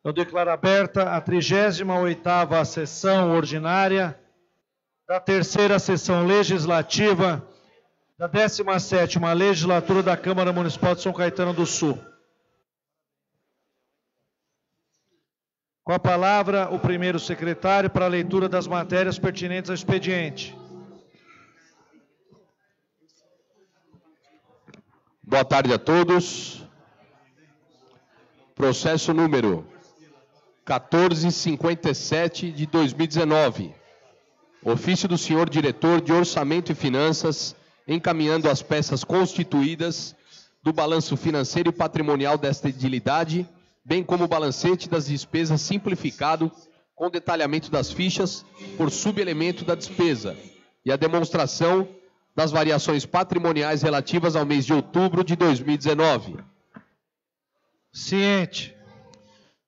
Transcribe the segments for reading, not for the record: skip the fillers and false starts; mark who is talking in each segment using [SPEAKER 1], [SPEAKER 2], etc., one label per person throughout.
[SPEAKER 1] Eu declaro aberta a 38ª sessão ordinária da 3ª sessão legislativa da 17ª legislatura da Câmara Municipal de São Caetano do Sul. Com a palavra, o primeiro secretário para a leitura das matérias pertinentes ao expediente.
[SPEAKER 2] Boa tarde a todos. Processo número 1457 de 2019. Ofício do senhor diretor de Orçamento e Finanças, encaminhando as peças constituídas do balanço financeiro e patrimonial desta edilidade, bem como o balancete das despesas simplificado, com detalhamento das fichas por subelemento da despesa, e a demonstração das variações patrimoniais relativas ao mês de outubro de 2019.
[SPEAKER 1] Ciente.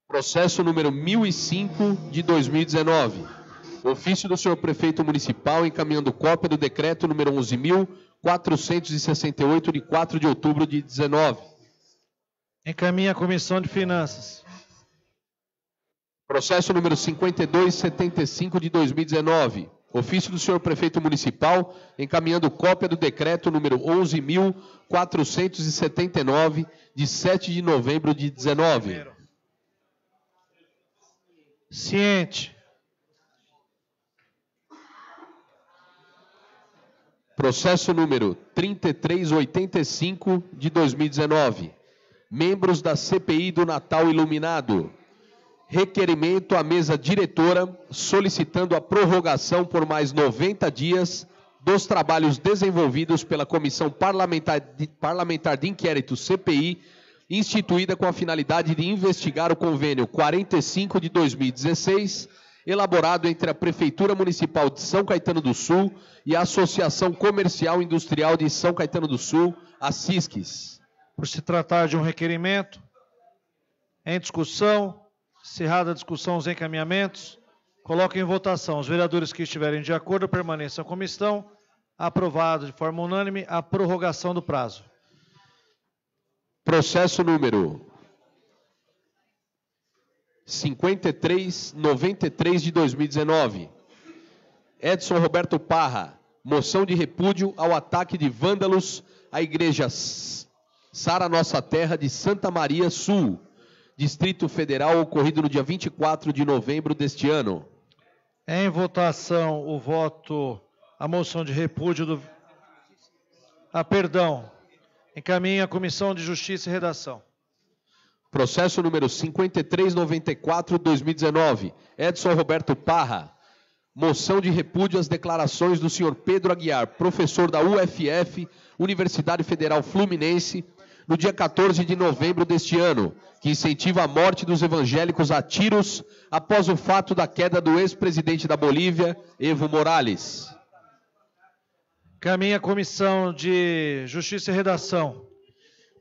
[SPEAKER 2] Processo número 1005 de 2019. Ofício do senhor prefeito municipal encaminhando cópia do decreto número 11.468 de 4 de outubro de 19.
[SPEAKER 1] Encaminha a Comissão de Finanças.
[SPEAKER 2] Processo número 5275 de 2019. Ofício do senhor prefeito municipal encaminhando cópia do decreto número 11.479 de 7 de novembro de 19.
[SPEAKER 1] Ciente.
[SPEAKER 2] Processo número 3385 de 2019. Membros da CPI do Natal Iluminado. Requerimento à mesa diretora solicitando a prorrogação por mais 90 dias dos trabalhos desenvolvidos pela Comissão Parlamentar de Inquérito CPI, instituída com a finalidade de investigar o convênio 45 de 2016, elaborado entre a Prefeitura Municipal de São Caetano do Sul e a Associação Comercial e Industrial de São Caetano do Sul, a SISCS.
[SPEAKER 1] Por se tratar de um requerimento, em discussão, encerrada a discussão, os encaminhamentos, coloco em votação. Os vereadores que estiverem de acordo permaneçam como estão. Aprovado de forma unânime a prorrogação do prazo.
[SPEAKER 2] Processo número 5393 de 2019. Edson Roberto Parra, moção de repúdio ao ataque de vândalos à igreja Sara Nossa Terra de Santa Maria Sul, Distrito Federal, ocorrido no dia 24 de novembro deste ano.
[SPEAKER 1] Em votação, o voto, a moção de repúdio do... Encaminha a Comissão de Justiça e Redação.
[SPEAKER 2] Processo número 5394 de 2019. Edson Roberto Parra. Moção de repúdio às declarações do senhor Pedro Aguiar, professor da UFF, Universidade Federal Fluminense, no dia 14 de novembro deste ano, que incentiva a morte dos evangélicos a tiros após o fato da queda do ex-presidente da Bolívia, Evo Morales.
[SPEAKER 1] Caminha a Comissão de Justiça e Redação.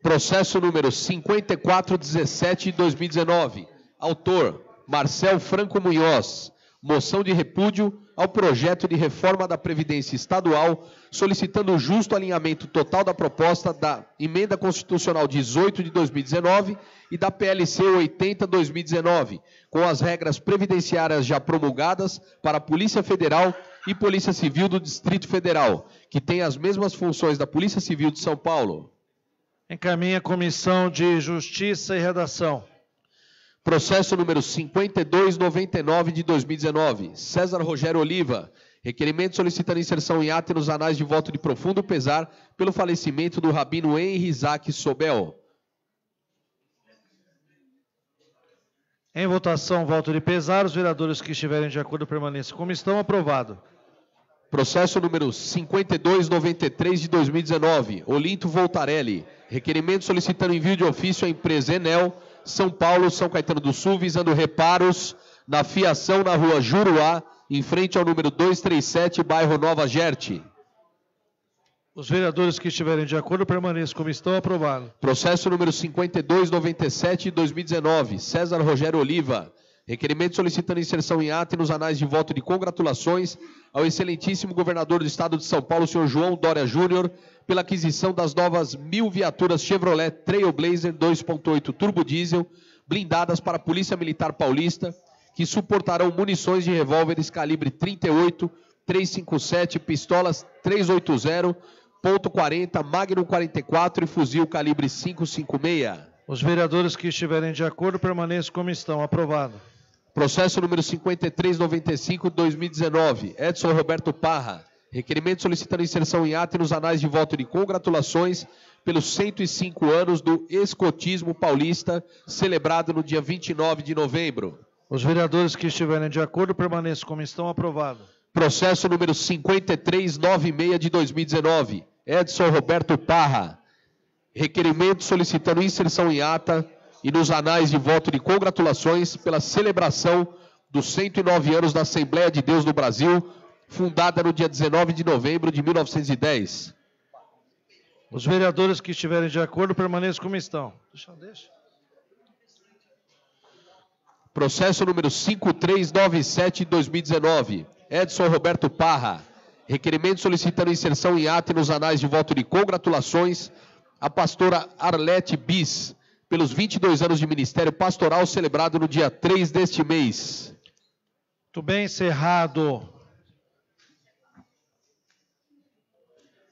[SPEAKER 2] Processo número 5417 de 2019. Autor, Marcel Franco Munhoz. Moção de repúdio ao projeto de reforma da Previdência Estadual, solicitando o justo alinhamento total da proposta da Emenda Constitucional 18 de 2019 e da PLC 80 de 2019, com as regras previdenciárias já promulgadas para a Polícia Federal e Polícia Civil do Distrito Federal, que tem as mesmas funções da Polícia Civil de São Paulo.
[SPEAKER 1] Encaminha a Comissão de Justiça e Redação.
[SPEAKER 2] Processo número 5299 de 2019. César Rogério Oliva. Requerimento solicitando inserção em ata e nos anais de voto de profundo pesar pelo falecimento do rabino Henri Isaac Sobel.
[SPEAKER 1] Em votação, voto de pesar. Os vereadores que estiverem de acordo permaneçam como estão. Aprovado.
[SPEAKER 2] Processo número 5293 de 2019. Olinto Voltarelli. Requerimento solicitando envio de ofício à empresa Enel, São Paulo, São Caetano do Sul, visando reparos na fiação na rua Juruá, em frente ao número 237, bairro Nova Gerte.
[SPEAKER 1] Os vereadores que estiverem de acordo permaneçam como estão. Aprovado.
[SPEAKER 2] Processo número 5297 de 2019. César Rogério Oliva. Requerimento solicitando inserção em ata e nos anais de voto de congratulações ao excelentíssimo governador do estado de São Paulo, senhor João Dória Júnior, pela aquisição das novas 1000 viaturas Chevrolet Trailblazer 2.8 turbo diesel, blindadas para a Polícia Militar Paulista, que suportarão munições de revólveres calibre 38, 357, pistolas 380, .40, Magnum 44 e fuzil calibre 556.
[SPEAKER 1] Os vereadores que estiverem de acordo permaneçam como estão. Aprovado.
[SPEAKER 2] Processo número 5395/2019. Edson Roberto Parra. Requerimento solicitando inserção em ata e nos anais de voto de congratulações pelos 105 anos do escotismo paulista, celebrado no dia 29 de novembro.
[SPEAKER 1] Os vereadores que estiverem de acordo permaneçam como estão. Aprovado.
[SPEAKER 2] Processo número 5396/2019. Edson Roberto Parra. Requerimento solicitando inserção em ata e nos anais de voto de congratulações pela celebração dos 109 anos da Assembleia de Deus no Brasil, fundada no dia 19 de novembro de 1910.
[SPEAKER 1] Os vereadores que estiverem de acordo permaneçam como estão. Deixa.
[SPEAKER 2] Processo número 5397/2019. Edson Roberto Parra. Requerimento solicitando inserção em ata e nos anais de voto de congratulações a pastora Arlete Bis, pelos 22 anos de ministério pastoral celebrado no dia 3 deste mês.
[SPEAKER 1] Muito bem, encerrado.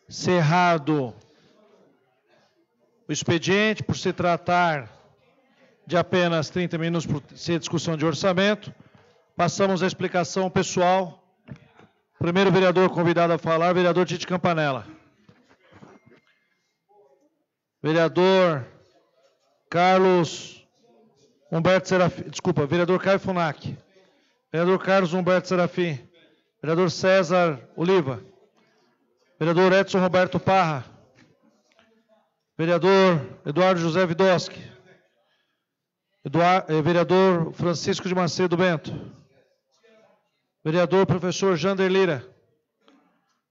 [SPEAKER 1] Cerrado o expediente, por se tratar de apenas 30 minutos por ser discussão de orçamento, passamos à explicação pessoal. Primeiro vereador convidado a falar, vereador Tite Campanella. Vereador Carlos Humberto Serafim, desculpa, vereador Caio Funac. Vereador Carlos Humberto Serafim. Vereador César Oliva. Vereador Edson Roberto Parra. Vereador Eduardo José Vidoski. Vereador Francisco de Macedo Bento. Vereador professor Jander Lira.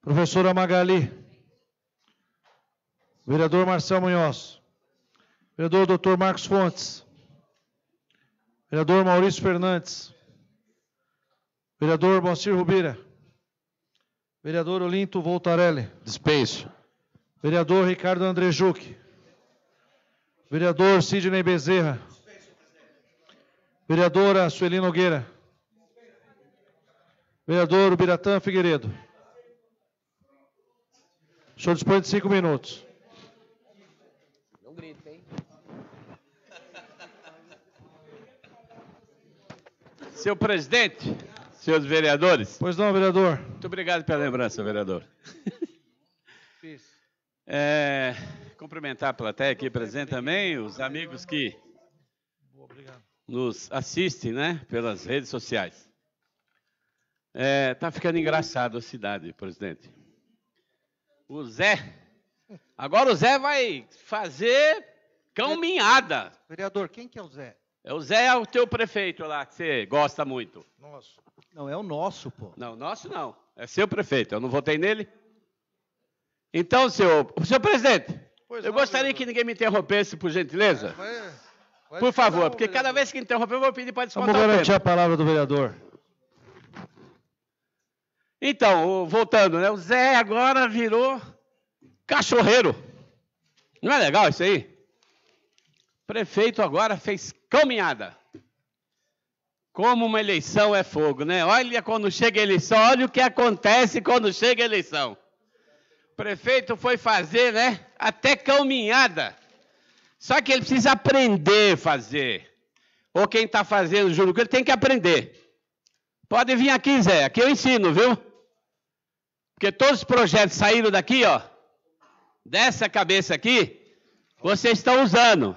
[SPEAKER 1] Professora Magali. Vereador Marcel Munhoz. Vereador Dr. Marcos Fontes. Vereador Maurício Fernandes. Vereador Moacir Rubira. Vereador Olinto Voltarelli.
[SPEAKER 2] Dispenso.
[SPEAKER 1] Vereador Ricardo Andrejuc. Vereador Sidney Bezerra. Vereadora Sueli Nogueira. Vereador Ubiratã Figueiredo. O senhor dispõe de 5 minutos.
[SPEAKER 2] Não grita, hein?
[SPEAKER 3] Senhor presidente, senhores vereadores.
[SPEAKER 1] Pois não, vereador.
[SPEAKER 3] Muito obrigado pela lembrança, vereador. Cumprimentar a plateia aqui presente também, os amigos que nos assistem, né, pelas redes sociais. Tá ficando engraçado a cidade, presidente. O Zé, agora o Zé vai fazer caminhada.
[SPEAKER 4] Vereador, quem que é o Zé?
[SPEAKER 3] O Zé é o teu prefeito lá, que você gosta muito.
[SPEAKER 1] Nosso.
[SPEAKER 4] Não, é o nosso, pô.
[SPEAKER 3] Não, nosso não. É seu prefeito. Eu não votei nele. Então, senhor presidente, eu gostaria que ninguém me interrompesse, por gentileza. Por favor, porque cada vez que interromper, eu vou pedir para descontar o tempo.
[SPEAKER 1] Vamos garantir a palavra do vereador.
[SPEAKER 3] Então, voltando, né? O Zé agora virou cachorreiro. Não é legal isso aí? O prefeito agora fez caminhada. Como uma eleição é fogo, né? Olha quando chega a eleição, olha o que acontece quando chega a eleição. O prefeito foi fazer, né? Até caminhada. Só que ele precisa aprender a fazer. Ou quem está fazendo, juro que ele tem que aprender. Pode vir aqui, Zé, aqui eu ensino, viu? Porque todos os projetos saíram daqui, ó. Dessa cabeça aqui, vocês estão usando.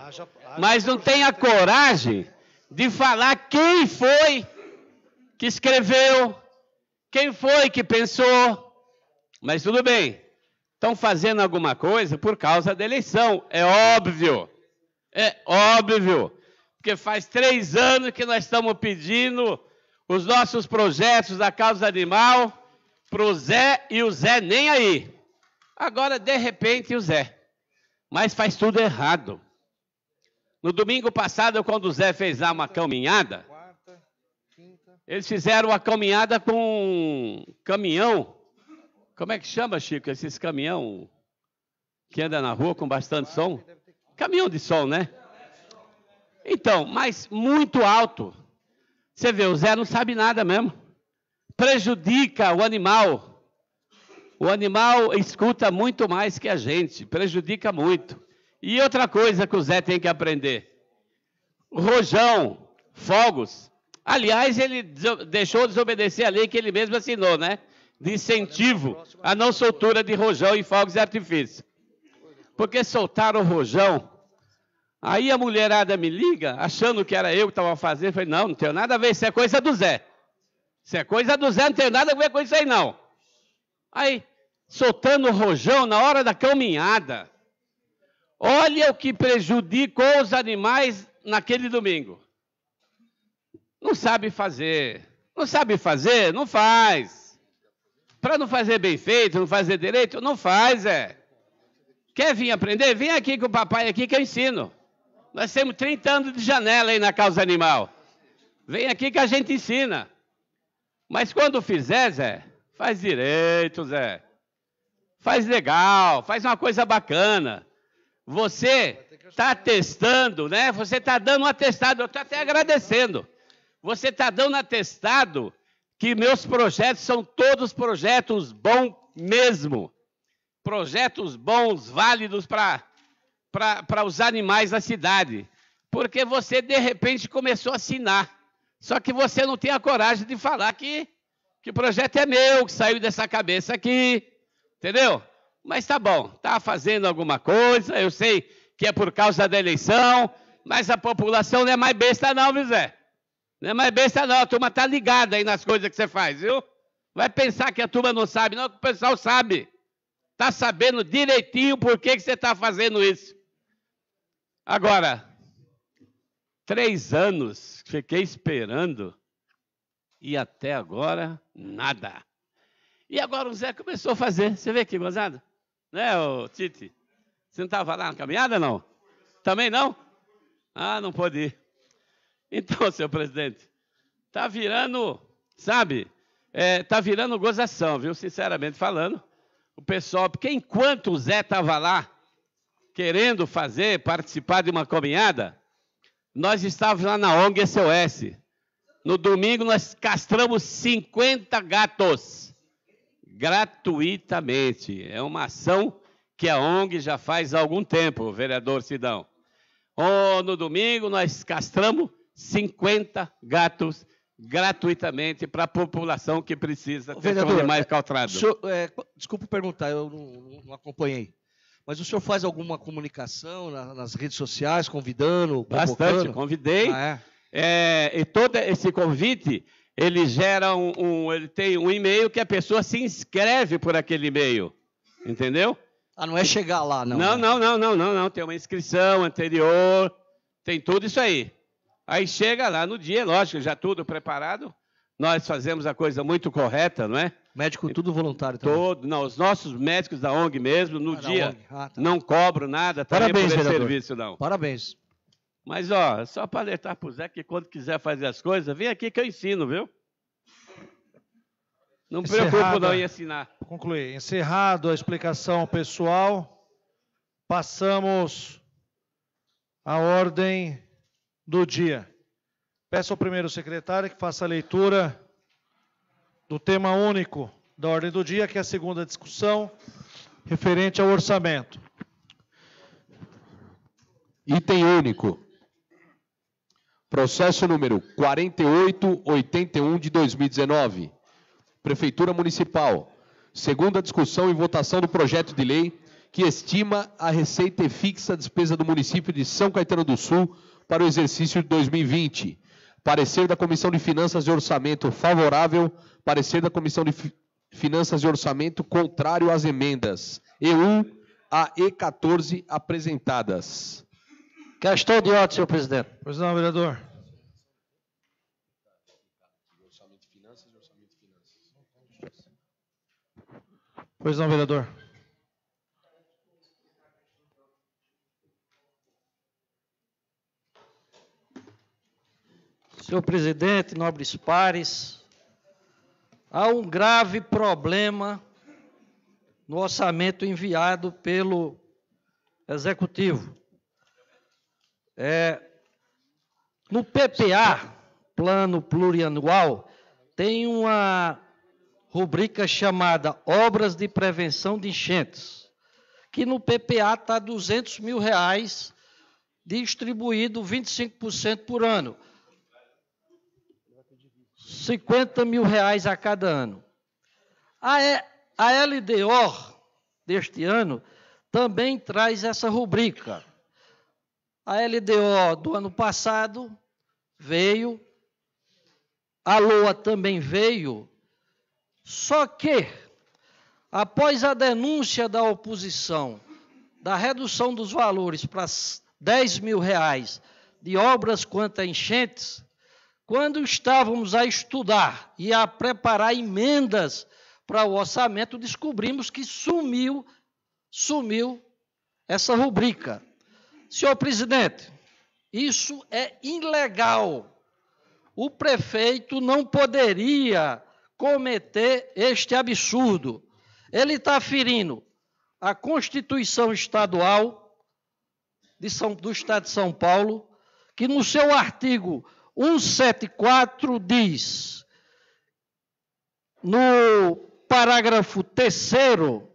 [SPEAKER 3] Mas não tem a coragem de falar quem foi que escreveu, quem foi que pensou. Mas tudo bem. Estão fazendo alguma coisa por causa da eleição. É óbvio. É óbvio. Porque faz 3 anos que nós estamos pedindo os nossos projetos da causa animal para o Zé e o Zé nem aí. Agora, de repente, o Zé. Mas faz tudo errado. No domingo passado, quando o Zé fez lá uma caminhada, eles fizeram uma caminhada com um caminhão. Como é que chama, Chico, esses caminhão que anda na rua com bastante som? Caminhão de som, né? Então, mas muito alto. Você vê, o Zé não sabe nada mesmo. Prejudica o animal. O animal escuta muito mais que a gente, prejudica muito. E outra coisa que o Zé tem que aprender. Rojão, fogos. Aliás, ele deixou desobedecer a lei que ele mesmo assinou, né? De incentivo à não soltura de rojão e fogos de artifício. Porque soltaram o rojão. Aí a mulherada me liga, achando que era eu que estava fazendo. Eu falei, não tem nada a ver, isso é coisa do Zé. Isso é coisa do Zé, não tem nada a ver com isso aí, não. Aí, soltando o rojão na hora da caminhada. Olha o que prejudicou os animais naquele domingo. Não sabe fazer. Não sabe fazer? Não faz. Para não fazer bem feito, não fazer direito, não faz, Quer vir aprender? Vem aqui com o papai aqui que eu ensino. Nós temos 30 anos de janela aí na causa animal. Vem aqui que a gente ensina. Mas quando fizer, Zé, faz direito, Zé. Faz legal, faz uma coisa bacana. Você está testando, né? Você está dando um atestado, eu estou até agradecendo. Você está dando um atestado que meus projetos são todos projetos bons mesmo. Projetos bons, válidos para os animais da cidade. Porque você, de repente, começou a assinar. Só que você não tem a coragem de falar que o projeto é meu, que saiu dessa cabeça aqui. Entendeu? Mas tá bom, está fazendo alguma coisa, eu sei que é por causa da eleição, mas a população não é mais besta não, viu, Zé? Não é mais besta não, a turma está ligada aí nas coisas que você faz, viu? Vai pensar que a turma não sabe, não, que o pessoal sabe. Está sabendo direitinho por que você está fazendo isso. Agora, 3 anos, fiquei esperando, e até agora, nada. E agora o Zé começou a fazer. Você vê que gozado? Né, ô Tite? Você não estava lá na caminhada, não? Também não? Ah, não pôde ir. Então, senhor presidente, está virando, sabe, está virando gozação, viu? Sinceramente falando. O pessoal, porque enquanto o Zé estava lá, querendo fazer, participar de uma caminhada, nós estávamos lá na ONG SOS. No domingo, nós castramos 50 gatos. Gratuitamente. É uma ação que a ONG já faz há algum tempo, vereador Sidão. No domingo, nós castramos 50 gatos gratuitamente para a população que precisa ter seus animais castrados.
[SPEAKER 4] Desculpe perguntar, eu não acompanhei. Mas o senhor faz alguma comunicação nas redes sociais, convidando,
[SPEAKER 3] bastante, convidei. E todo esse convite, ele gera ele tem um e-mail que a pessoa se inscreve por aquele e-mail. Entendeu?
[SPEAKER 4] Ah, não é chegar lá, não.
[SPEAKER 3] Não. Tem uma inscrição anterior, tem tudo isso aí. Aí chega lá no dia, lógico, já tudo preparado. Nós fazemos a coisa muito correta, não é?
[SPEAKER 4] Médico tudo voluntário também.
[SPEAKER 3] Não, os nossos médicos da ONG mesmo, no dia,
[SPEAKER 4] tá.
[SPEAKER 3] não cobro nada também por esse serviço, não.
[SPEAKER 4] Parabéns.
[SPEAKER 3] Mas, só para alertar para o Zé que quando quiser fazer as coisas, vem aqui que eu ensino, viu? Não me preocupo não em ensinar.
[SPEAKER 1] Concluir. Encerrado a explicação pessoal, passamos à ordem do dia. Peço ao primeiro secretário que faça a leitura do tema único da ordem do dia, que é a segunda discussão, referente ao orçamento.
[SPEAKER 2] Item único. Processo número 4881 de 2019. Prefeitura Municipal. Segunda discussão e votação do projeto de lei que estima a receita e fixa a despesa do município de São Caetano do Sul para o exercício de 2020. Parecer da Comissão de Finanças e Orçamento favorável. Parecer da Comissão de Finanças e Orçamento contrário às emendas E1 a E14 apresentadas.
[SPEAKER 4] Questão de ordem, senhor presidente.
[SPEAKER 1] Pois não, vereador. Pois não, vereador.
[SPEAKER 5] Senhor presidente, nobres pares, há um grave problema no orçamento enviado pelo Executivo. No PPA, Plano Plurianual, tem uma rubrica chamada Obras de Prevenção de Enchentes, que no PPA está R$200 mil, distribuído 25% por ano. R$50 mil a cada ano. A LDO deste ano também traz essa rubrica. A LDO do ano passado veio, a LOA também veio, só que, após a denúncia da oposição da redução dos valores para R$10 mil de obras quanto a enchentes, quando estávamos a estudar e a preparar emendas para o orçamento, descobrimos que sumiu essa rubrica. Senhor presidente, isso é ilegal. O prefeito não poderia cometer este absurdo. Ele está ferindo a Constituição Estadual do Estado de São Paulo, que no seu artigo 174 diz, no parágrafo 3º,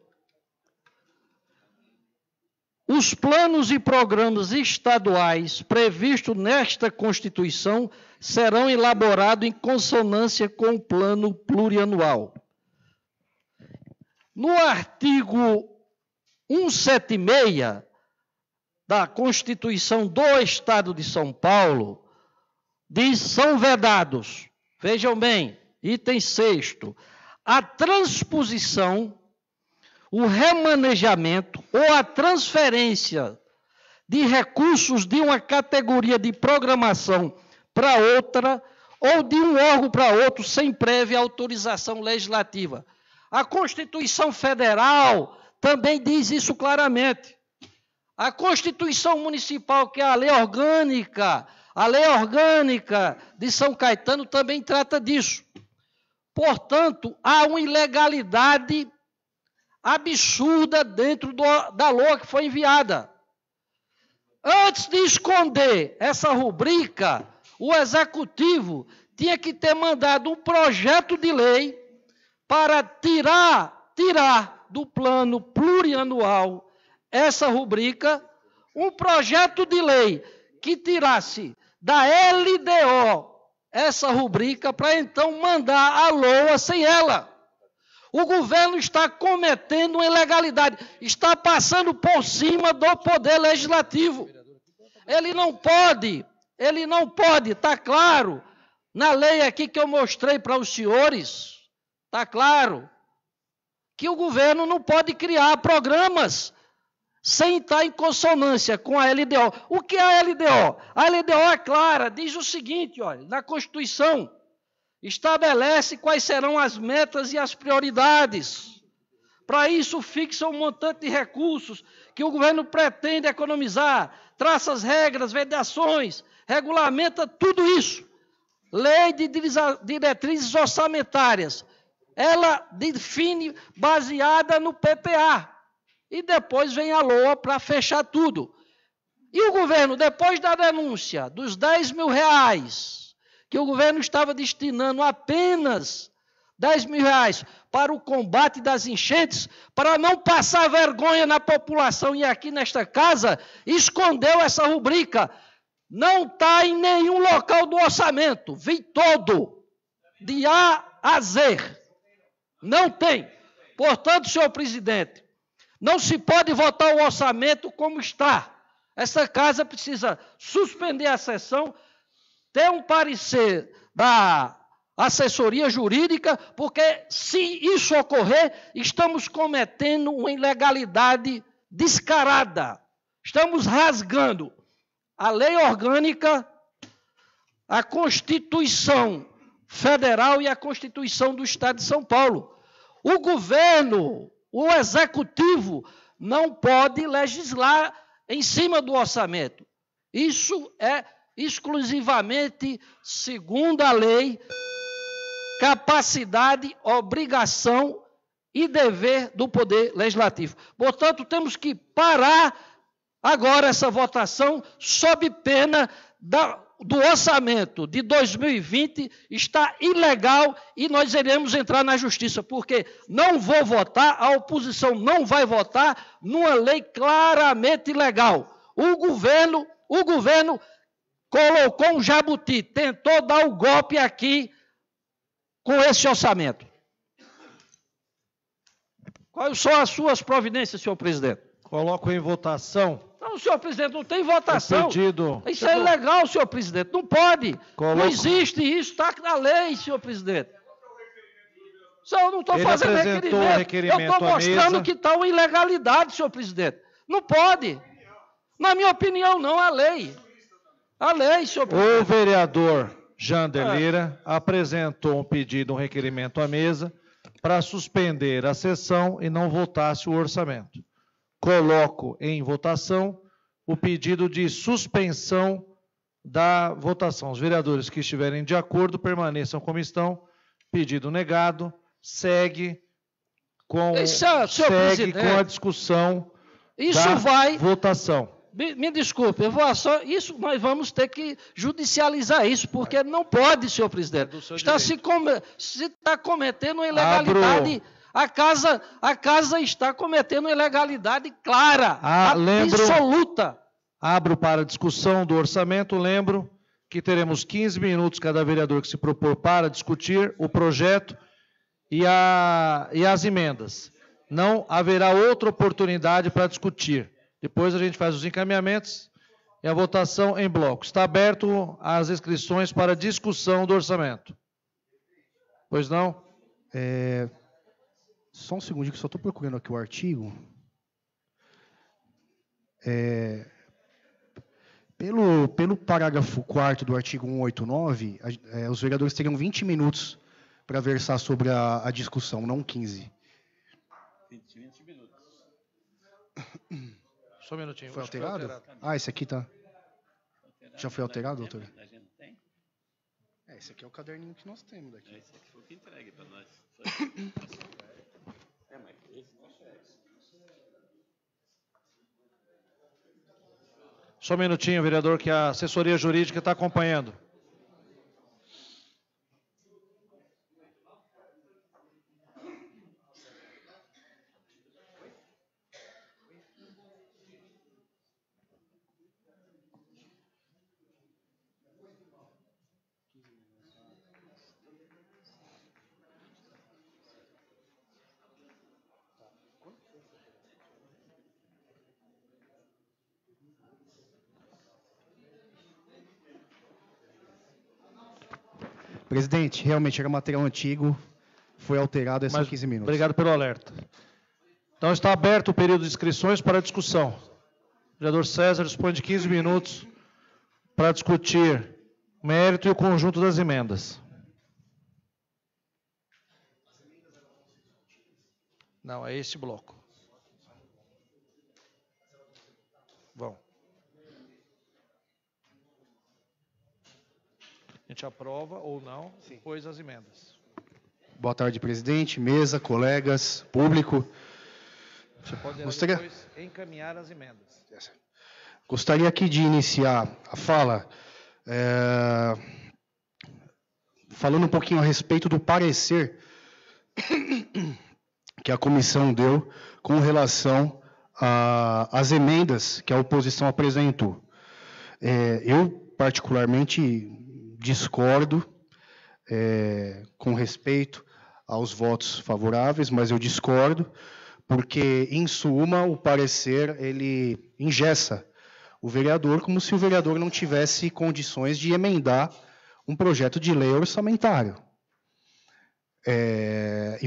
[SPEAKER 5] os planos e programas estaduais previstos nesta Constituição serão elaborados em consonância com o plano plurianual. No artigo 176 da Constituição do Estado de São Paulo, diz, são vedados, vejam bem, item 6º, a transposição, o remanejamento ou a transferência de recursos de uma categoria de programação para outra ou de um órgão para outro sem prévia autorização legislativa. A Constituição Federal também diz isso claramente. A Constituição Municipal, que é a lei orgânica de São Caetano, também trata disso. Portanto, há uma ilegalidade absurda dentro da LOA que foi enviada. Antes de esconder essa rubrica, o Executivo tinha que ter mandado um projeto de lei para tirar do plano plurianual essa rubrica, um projeto de lei que tirasse da LDO essa rubrica para então mandar a LOA sem ela. O governo está cometendo uma ilegalidade, está passando por cima do poder legislativo. Ele não pode, está claro, na lei aqui que eu mostrei para os senhores, está claro, que o governo não pode criar programas sem estar em consonância com a LDO. O que é a LDO? A LDO é clara, diz o seguinte, olha, na Constituição, estabelece quais serão as metas e as prioridades. Para isso, fixa um montante de recursos que o governo pretende economizar, traça as regras, vedações, regulamenta tudo isso. Lei de diretrizes orçamentárias. Ela define baseada no PPA. E depois vem a LOA para fechar tudo. E o governo, depois da denúncia dos R$10 mil, que o governo estava destinando apenas R$10 mil para o combate das enchentes, para não passar vergonha na população e aqui nesta casa, escondeu essa rubrica. Não está em nenhum local do orçamento. Vi todo, de A a Z. Não tem. Portanto, senhor presidente, não se pode votar o orçamento como está. Essa casa precisa suspender a sessão, ter um parecer da assessoria jurídica, porque se isso ocorrer, estamos cometendo uma ilegalidade descarada. Estamos rasgando a lei orgânica, a Constituição Federal e a Constituição do Estado de São Paulo. O governo, o Executivo, não pode legislar em cima do orçamento. Isso é exclusivamente, segundo a lei, capacidade, obrigação e dever do Poder Legislativo. Portanto, temos que parar agora essa votação sob pena do do orçamento de 2020 está ilegal e nós iremos entrar na justiça, porque não vou votar, a oposição não vai votar numa lei claramente ilegal. O governo colocou um jabuti, tentou dar o golpe aqui com esse orçamento. Quais são as suas providências, senhor presidente?
[SPEAKER 1] Coloco em votação.
[SPEAKER 5] Não, senhor presidente, não tem votação.
[SPEAKER 1] Pedido.
[SPEAKER 5] Isso é ilegal, senhor presidente. Não pode.
[SPEAKER 1] Coloco.
[SPEAKER 5] Não existe isso. Está na lei, senhor presidente. Eu não estou fazendo requerimento. Eu estou mostrando que está uma ilegalidade, senhor presidente. Não pode. Na minha opinião, não. A lei. A lei, senhor presidente.
[SPEAKER 1] O vereador Jander Lira apresentou um pedido, um requerimento à mesa para suspender a sessão e não votasse o orçamento. Coloco em votação o pedido de suspensão da votação. Os vereadores que estiverem de acordo permaneçam como estão. Pedido negado. Segue com a discussão votação.
[SPEAKER 5] Me desculpe, isso nós vamos ter que judicializar isso, porque não pode, senhor presidente. Se está cometendo uma ilegalidade. A casa está cometendo uma ilegalidade clara, absoluta.
[SPEAKER 1] Abro para discussão do orçamento. Lembro que teremos 15 minutos cada vereador que se propor para discutir o projeto e as emendas. Não haverá outra oportunidade para discutir. Depois a gente faz os encaminhamentos e a votação em bloco. Está aberto as inscrições para discussão do orçamento. Pois não?
[SPEAKER 6] Só um segundinho que só estou procurando aqui o artigo. Pelo parágrafo 4º do artigo 189, os vereadores teriam 20 minutos para versar sobre a discussão, não 15.
[SPEAKER 3] 20 minutos.
[SPEAKER 1] Só um minutinho.
[SPEAKER 6] Foi alterado? Esse aqui tá. Já foi alterado, doutor? Esse aqui é o caderninho que nós temos daqui.
[SPEAKER 3] Esse aqui foi o que entregue para nós.
[SPEAKER 1] Só um minutinho, vereador, que a assessoria jurídica está acompanhando.
[SPEAKER 6] Presidente, realmente era material antigo, foi alterado, são 15 minutos.
[SPEAKER 1] Obrigado pelo alerta. Então está aberto o período de inscrições para discussão. O vereador César dispõe de 15 minutos para discutir o mérito e o conjunto das emendas. Não, é esse bloco. Bom. A gente aprova ou não, depois as emendas.
[SPEAKER 6] Boa tarde, presidente, mesa, colegas, público.
[SPEAKER 1] Você pode depois encaminhar as emendas.
[SPEAKER 6] Gostaria aqui de iniciar a fala falando um pouquinho a respeito do parecer que a comissão deu com relação às emendas que a oposição apresentou. Eu, particularmente, discordo com respeito aos votos favoráveis, mas eu discordo porque, em suma, o parecer ele engessa o vereador como se o vereador não tivesse condições de emendar um projeto de lei orçamentário. E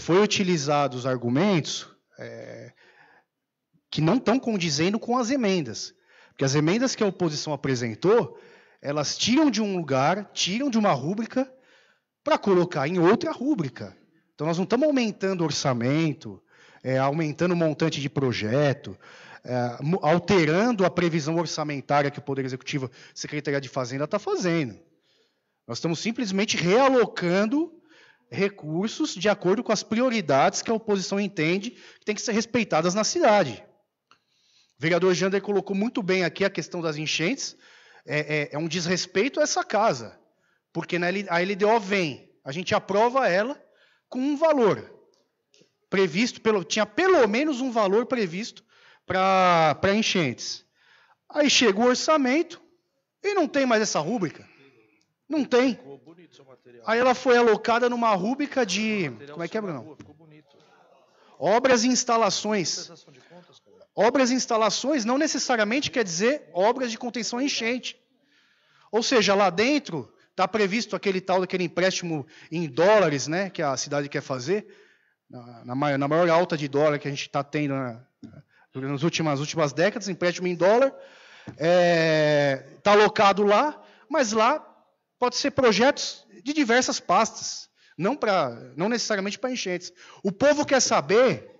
[SPEAKER 6] foi utilizados argumentos que não estão condizendo com as emendas, porque as emendas que a oposição apresentou, elas tiram de um lugar, tiram de uma rúbrica para colocar em outra rúbrica. Então, nós não estamos aumentando o orçamento, aumentando o montante de projeto, alterando a previsão orçamentária que o Poder Executivo, Secretaria de Fazenda, está fazendo. Nós estamos simplesmente realocando recursos de acordo com as prioridades que a oposição entende que tem que ser respeitadas na cidade. O vereador Jander colocou muito bem aqui a questão das enchentes. é um desrespeito a essa casa. Porque a LDO vem, a gente aprova ela com um valor previsto, tinha pelo menos um valor previsto para enchentes. Aí chega o orçamento e não tem mais essa rúbrica. Não tem. Aí ela foi alocada numa rúbrica de... Como é que é, Bruno? Obras e instalações. Obras e instalações não necessariamente quer dizer obras de contenção à enchente. Ou seja, lá dentro está previsto aquele empréstimo em dólares, né, que a cidade quer fazer, na maior alta de dólar que a gente está tendo nas últimas décadas, empréstimo em dólar, está alocado lá, mas lá pode ser projetos de diversas pastas, não necessariamente para enchentes. O povo quer saber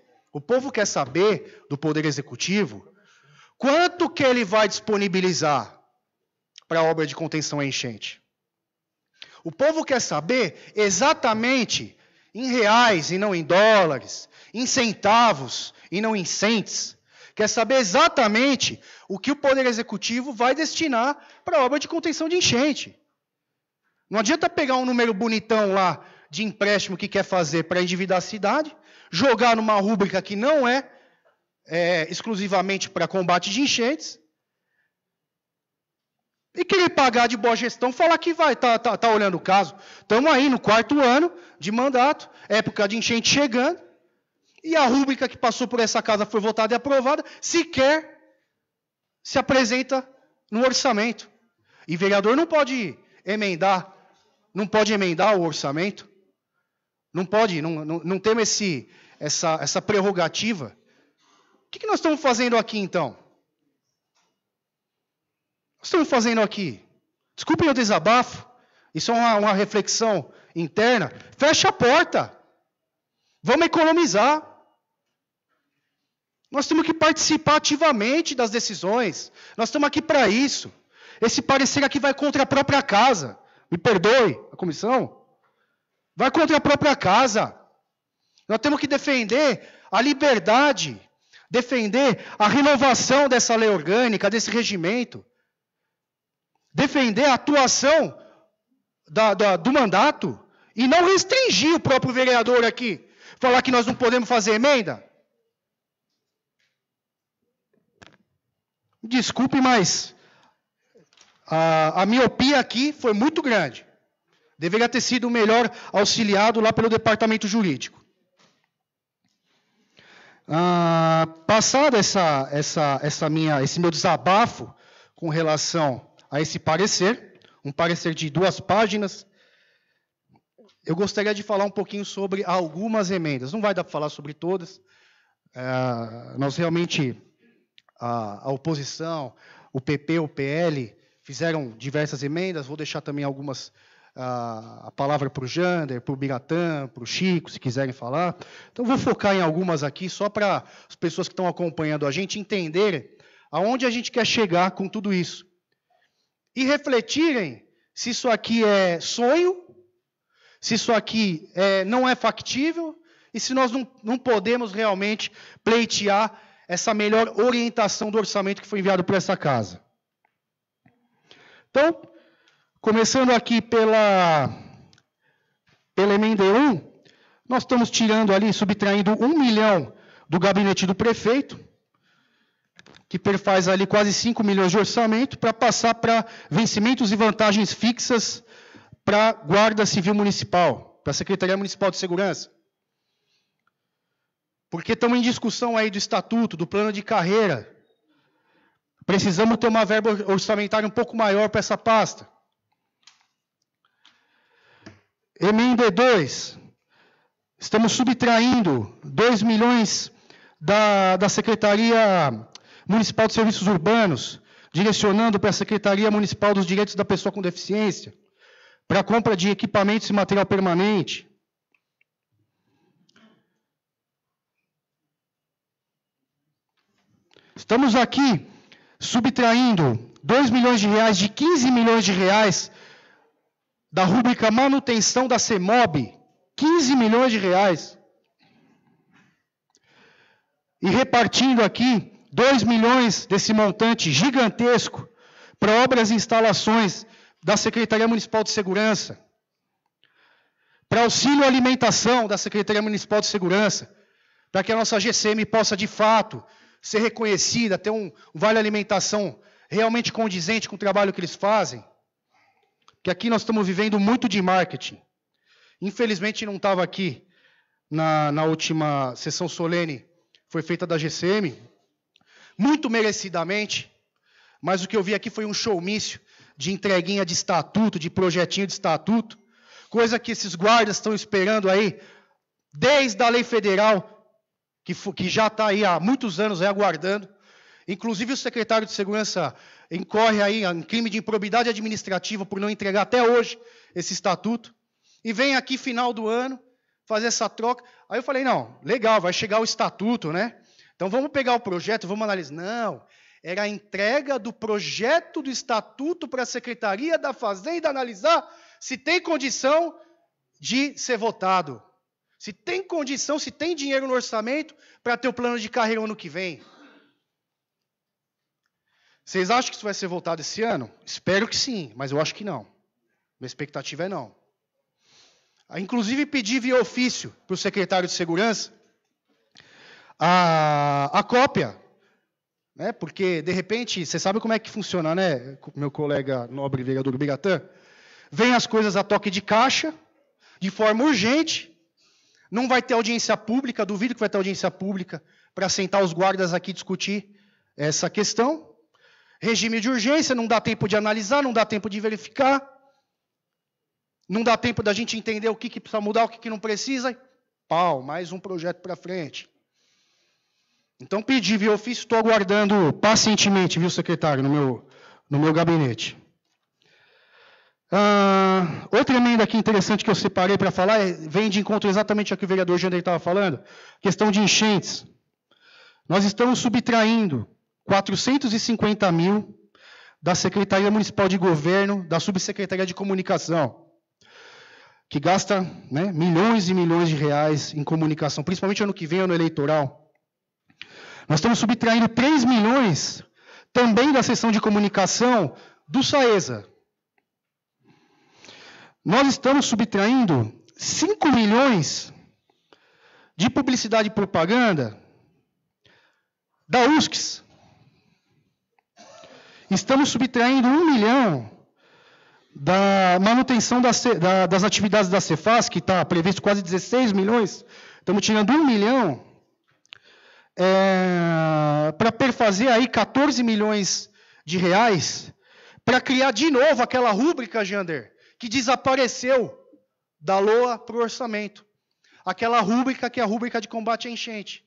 [SPEAKER 6] do Poder Executivo quanto que ele vai disponibilizar para a obra de contenção à enchente. O povo quer saber exatamente em reais e não em dólares, em centavos e não em cents. Quer saber exatamente o que o Poder Executivo vai destinar para a obra de contenção de enchente. Não adianta pegar um número bonitão lá de empréstimo que quer fazer para endividar a cidade, jogar numa rúbrica que não é exclusivamente para combate de enchentes, e querer pagar de boa gestão, falar que vai tá olhando o caso. Estamos aí no 4º ano de mandato, época de enchente chegando, e a rúbrica que passou por essa casa foi votada e aprovada, sequer se apresenta no orçamento. E vereador não pode emendar o orçamento. Não pode, não temos essa prerrogativa. O que nós estamos fazendo aqui, então? O que estamos fazendo aqui? Desculpem o desabafo, isso é uma reflexão interna. Fecha a porta. Vamos economizar. Nós temos que participar ativamente das decisões. Nós estamos aqui para isso. Esse parecer aqui vai contra a própria casa. Me perdoe, a comissão. Vai contra a própria casa. Nós temos que defender a liberdade, defender a renovação dessa lei orgânica, desse regimento, defender a atuação do mandato e não restringir o próprio vereador aqui. Falar que nós não podemos fazer emenda. Desculpe, mas a miopia aqui foi muito grande. Deveria ter sido melhor auxiliado lá pelo departamento jurídico. Passado esse meu desabafo com relação a esse parecer, um parecer de 2 páginas, eu gostaria de falar um pouquinho sobre algumas emendas. Não vai dar para falar sobre todas. Nós realmente, a oposição, o PP, o PL, fizeram diversas emendas. Vou deixar também algumas, a palavra para o Jander, para o Biratã, para o Chico, se quiserem falar. Então, vou focar em algumas aqui, só para as pessoas que estão acompanhando a gente entenderem aonde a gente quer chegar com tudo isso. E refletirem se isso aqui é sonho, se isso aqui não é factível, e se nós não podemos realmente pleitear essa melhor orientação do orçamento que foi enviado por essa casa. Então, começando aqui pela emenda 1, nós estamos tirando ali, subtraindo 1 milhão do gabinete do prefeito, que perfaz ali quase 5 milhões de orçamento, para passar para vencimentos e vantagens fixas para a Guarda Civil Municipal, para a Secretaria Municipal de Segurança. Porque estamos em discussão aí do estatuto, do plano de carreira. Precisamos ter uma verba orçamentária um pouco maior para essa pasta. Emenda 2. Estamos subtraindo 2 milhões da Secretaria Municipal de Serviços Urbanos, direcionando para a Secretaria Municipal dos Direitos da Pessoa com Deficiência, para a compra de equipamentos e material permanente. Estamos aqui subtraindo 2 milhões de reais de 15 milhões de reais da rúbrica manutenção da CEMOB, 15 milhões de reais. E repartindo aqui 2 milhões desse montante gigantesco para obras e instalações da Secretaria Municipal de Segurança, para auxílio à alimentação da Secretaria Municipal de Segurança, para que a nossa GCM possa, de fato, ser reconhecida, ter um vale alimentação realmente condizente com o trabalho que eles fazem. Que aqui nós estamos vivendo muito de marketing. Infelizmente não estava aqui na última sessão solene, foi feita da GCM, muito merecidamente, mas o que eu vi aqui foi um showmício de entreguinha de estatuto, de projetinho de estatuto, coisa que esses guardas estão esperando aí, desde a lei federal, que já está aí há muitos anos aí aguardando. Inclusive o secretário de Segurança incorre aí em crime de improbidade administrativa por não entregar até hoje esse estatuto. E vem aqui final do ano fazer essa troca. Aí eu falei, não, legal, vai chegar o estatuto, né? Então vamos pegar o projeto, vamos analisar. Não, era a entrega do projeto do estatuto para a Secretaria da Fazenda analisar se tem condição de ser votado. Se tem condição, se tem dinheiro no orçamento para ter o plano de carreira ano que vem. Vocês acham que isso vai ser votado esse ano? Espero que sim, mas eu acho que não. Minha expectativa é não. Inclusive pedi via ofício para o secretário de Segurança a cópia, né? Porque, de repente, você sabe como é que funciona, né, meu colega nobre vereador Biratã? Vem as coisas a toque de caixa, de forma urgente, não vai ter audiência pública, duvido que vai ter audiência pública para sentar os guardas aqui e discutir essa questão. Regime de urgência, não dá tempo de analisar, não dá tempo de verificar, não dá tempo da gente entender o que precisa mudar, o que não precisa. Pau, mais um projeto para frente. Então pedi via ofício, estou aguardando pacientemente, viu, secretário, no meu gabinete. Outra emenda aqui interessante que eu separei para falar, vem de encontro exatamente ao que o vereador Jander estava falando, questão de enchentes. Nós estamos subtraindo 450 mil da Secretaria Municipal de Governo, da Subsecretaria de Comunicação, que gasta, né, milhões e milhões de reais em comunicação, principalmente ano que vem, ano eleitoral. Nós estamos subtraindo 3 milhões também da seção de comunicação do SAESA. Nós estamos subtraindo 5 milhões de publicidade e propaganda da USCS. Estamos subtraindo 1 milhão da manutenção das atividades da Cefaz, que está previsto quase 16 milhões. Estamos tirando 1 milhão para perfazer aí 14 milhões de reais para criar de novo aquela rúbrica, Jander, que desapareceu da LOA para o orçamento. Aquela rúbrica que é a rúbrica de combate à enchente.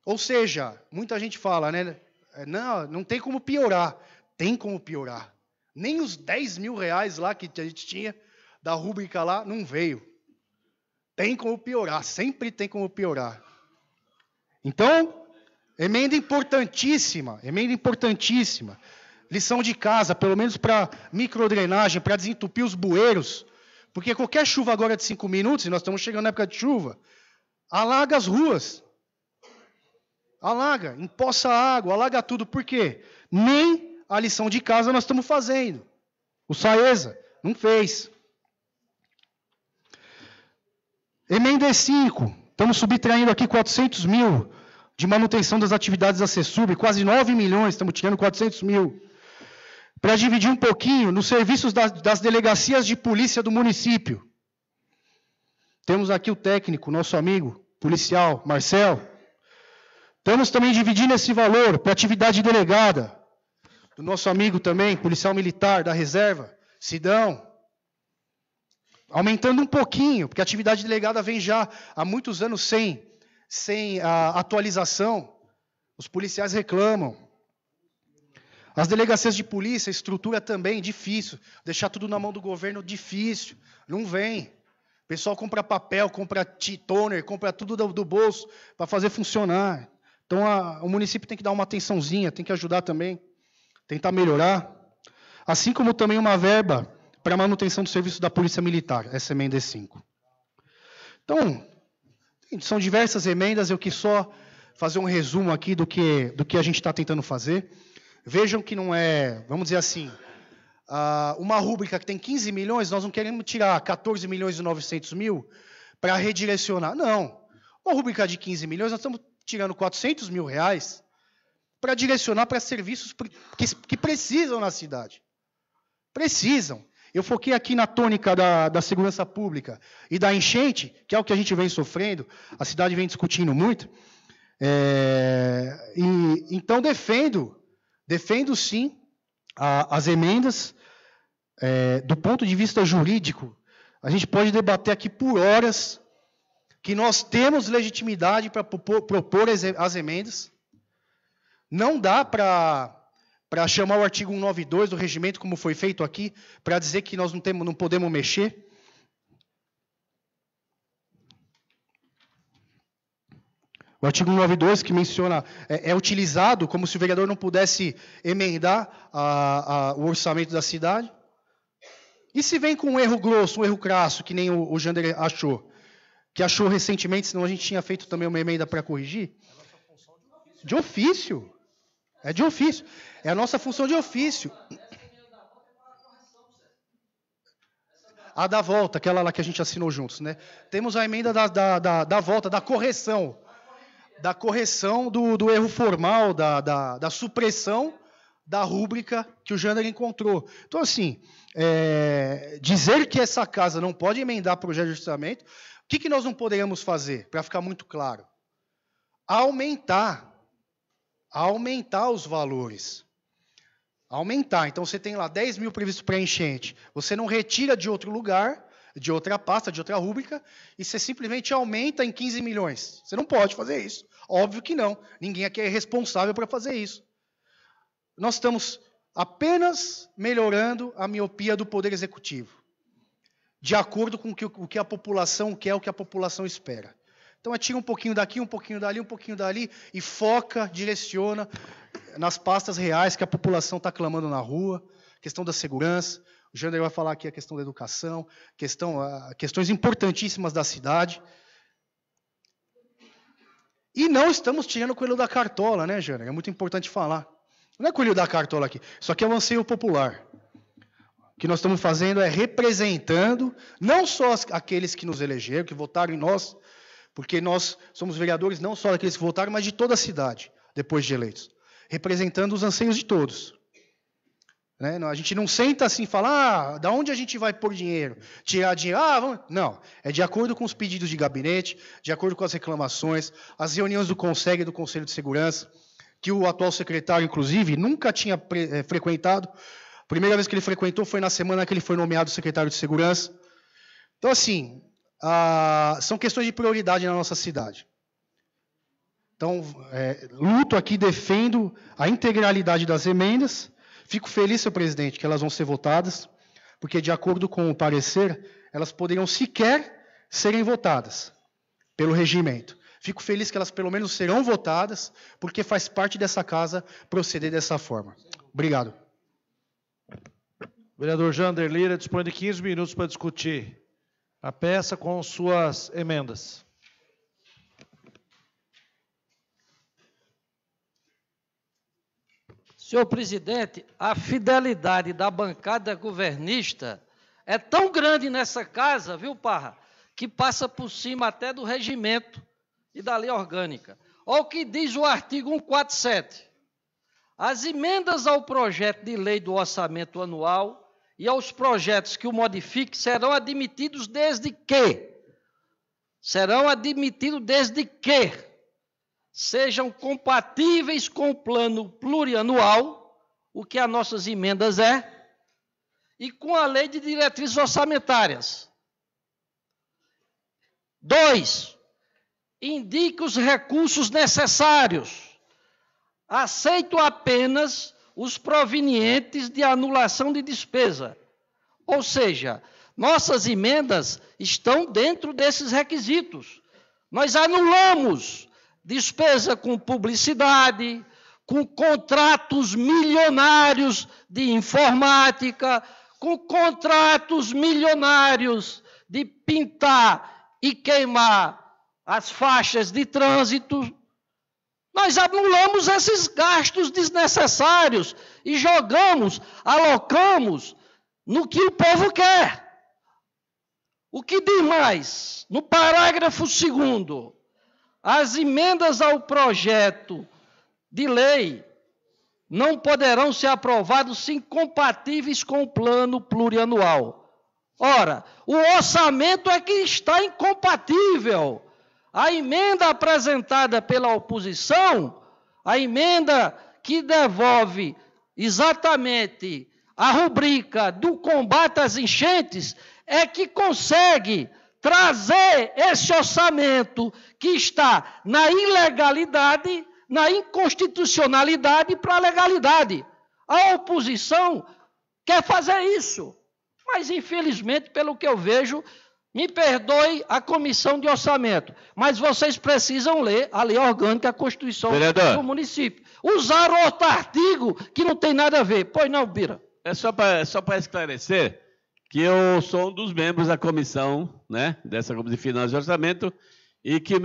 [SPEAKER 6] Ou seja, muita gente fala, né? Não tem como piorar. Tem como piorar. Nem os 10 mil reais lá que a gente tinha da rúbrica lá não veio. Tem como piorar, sempre tem como piorar. Então, emenda importantíssima, lição de casa, pelo menos para microdrenagem, para desentupir os bueiros, porque qualquer chuva agora de 5 minutos, e nós estamos chegando na época de chuva, alaga as ruas. Alaga, empoça a água, alaga tudo. Por quê? Nem a lição de casa nós estamos fazendo. O SAESA não fez. Emenda 5. Estamos subtraindo aqui 400 mil de manutenção das atividades da CESUB, quase 9 milhões, estamos tirando 400 mil. Para dividir um pouquinho, nos serviços das delegacias de polícia do município. Temos aqui o técnico, nosso amigo, policial, Marcel. Estamos também dividindo esse valor para atividade delegada, do nosso amigo também, policial militar da reserva, Sidão. Aumentando um pouquinho, porque a atividade delegada vem já há muitos anos sem a atualização. Os policiais reclamam. As delegacias de polícia, estrutura também, difícil. Deixar tudo na mão do governo, difícil. Não vem. O pessoal compra papel, compra toner, compra tudo do bolso para fazer funcionar. Então, o município tem que dar uma atençãozinha, tem que ajudar também, tentar melhorar. Assim como também uma verba para a manutenção do serviço da Polícia Militar, essa emenda é 5. Então, são diversas emendas, eu quis só fazer um resumo aqui do que a gente está tentando fazer. Vejam que não é, vamos dizer assim, uma rúbrica que tem 15 milhões, nós não queremos tirar 14 milhões e 900 mil para redirecionar. Não. Uma rúbrica de 15 milhões, nós estamos tirando 400 mil reais para direcionar para serviços que precisam na cidade. Precisam. Eu foquei aqui na tônica da segurança pública e da enchente, que é o que a gente vem sofrendo, a cidade vem discutindo muito. Então, defendo sim as emendas. Do ponto de vista jurídico, a gente pode debater aqui por horas que nós temos legitimidade para propor as emendas. Não dá para chamar o artigo 192 do regimento, como foi feito aqui, para dizer que nós não podemos mexer. O artigo 192, que menciona, é utilizado como se o vereador não pudesse emendar o orçamento da cidade. E se vem com um erro grosso, um erro crasso, que nem o Jander achou, que achou recentemente, senão a gente tinha feito também uma emenda para corrigir? De ofício. É de ofício. É a nossa função de ofício. A da volta, aquela lá que a gente assinou juntos, né? Temos a emenda da volta, da correção. Da correção do erro formal, da supressão da rúbrica que o Jander encontrou. Então, assim, dizer que essa casa não pode emendar projeto de orçamento, o que nós não poderíamos fazer, para ficar muito claro? Aumentar os valores. Aumentar. Então, você tem lá 10 mil previstos para enchente. Você não retira de outro lugar, de outra pasta, de outra rúbrica, e você simplesmente aumenta em 15 milhões. Você não pode fazer isso. Óbvio que não. Ninguém aqui é responsável para fazer isso. Nós estamos apenas melhorando a miopia do Poder Executivo, de acordo com o que a população quer, o que a população espera. Então, tira um pouquinho daqui, um pouquinho dali, um pouquinho dali, e foca, direciona nas pastas reais que a população está clamando na rua, questão da segurança. O Jander vai falar aqui a questão da educação, questões importantíssimas da cidade. E não estamos tirando o coelho da cartola, né, Jander? É muito importante falar. Não é coelho da cartola aqui. Isso aqui é um anseio popular. O que nós estamos fazendo é representando não só aqueles que nos elegeram, que votaram em nós, porque nós somos vereadores não só daqueles que votaram, mas de toda a cidade, depois de eleitos. Representando os anseios de todos. Né? A gente não senta assim e fala, da onde a gente vai pôr dinheiro? Tirar dinheiro? Vamos... Não, é de acordo com os pedidos de gabinete, de acordo com as reclamações, as reuniões do CONSEG e do Conselho de Segurança, que o atual secretário, inclusive, nunca tinha frequentado. A primeira vez que ele frequentou foi na semana que ele foi nomeado secretário de Segurança. Então, assim, são questões de prioridade na nossa cidade. Então, luto aqui, defendo a integralidade das emendas. Fico feliz, senhor presidente, que elas vão ser votadas, porque, de acordo com o parecer, elas poderiam sequer serem votadas pelo regimento. Fico feliz que elas, pelo menos, serão votadas, porque faz parte dessa casa proceder dessa forma. Obrigado.
[SPEAKER 1] O vereador Jander Lira dispõe de 15 minutos para discutir a peça com suas emendas.
[SPEAKER 5] Senhor presidente, a fidelidade da bancada governista é tão grande nessa casa, viu, Parra, que passa por cima até do regimento e da lei orgânica. Olha o que diz o artigo 147. As emendas ao projeto de lei do orçamento anual e aos projetos que o modifiquem serão admitidos desde que sejam compatíveis com o plano plurianual, o que as nossas emendas e com a lei de diretrizes orçamentárias. 2. Indique os recursos necessários. Aceito apenas os provenientes de anulação de despesa. Ou seja, nossas emendas estão dentro desses requisitos. Nós anulamos despesa com publicidade, com contratos milionários de informática, com contratos milionários de pintar e queimar as faixas de trânsito. Nós anulamos esses gastos desnecessários e jogamos, alocamos no que o povo quer. O que diz mais? No parágrafo 2º, as emendas ao projeto de lei não poderão ser aprovadas se incompatíveis com o plano plurianual. Ora, o orçamento é que está incompatível. A emenda apresentada pela oposição, a emenda que devolve exatamente a rubrica do combate às enchentes, é que consegue trazer esse orçamento que está na ilegalidade, na inconstitucionalidade para a legalidade. A oposição quer fazer isso, mas infelizmente, pelo que eu vejo, me perdoe a comissão de orçamento, mas vocês precisam ler a lei orgânica, a Constituição do município. Usaram outro artigo que não tem nada a ver. Pois não, Bira?
[SPEAKER 3] É só para esclarecer que eu sou um dos membros da comissão, né, dessa Comissão de Finanças e Orçamento, e que o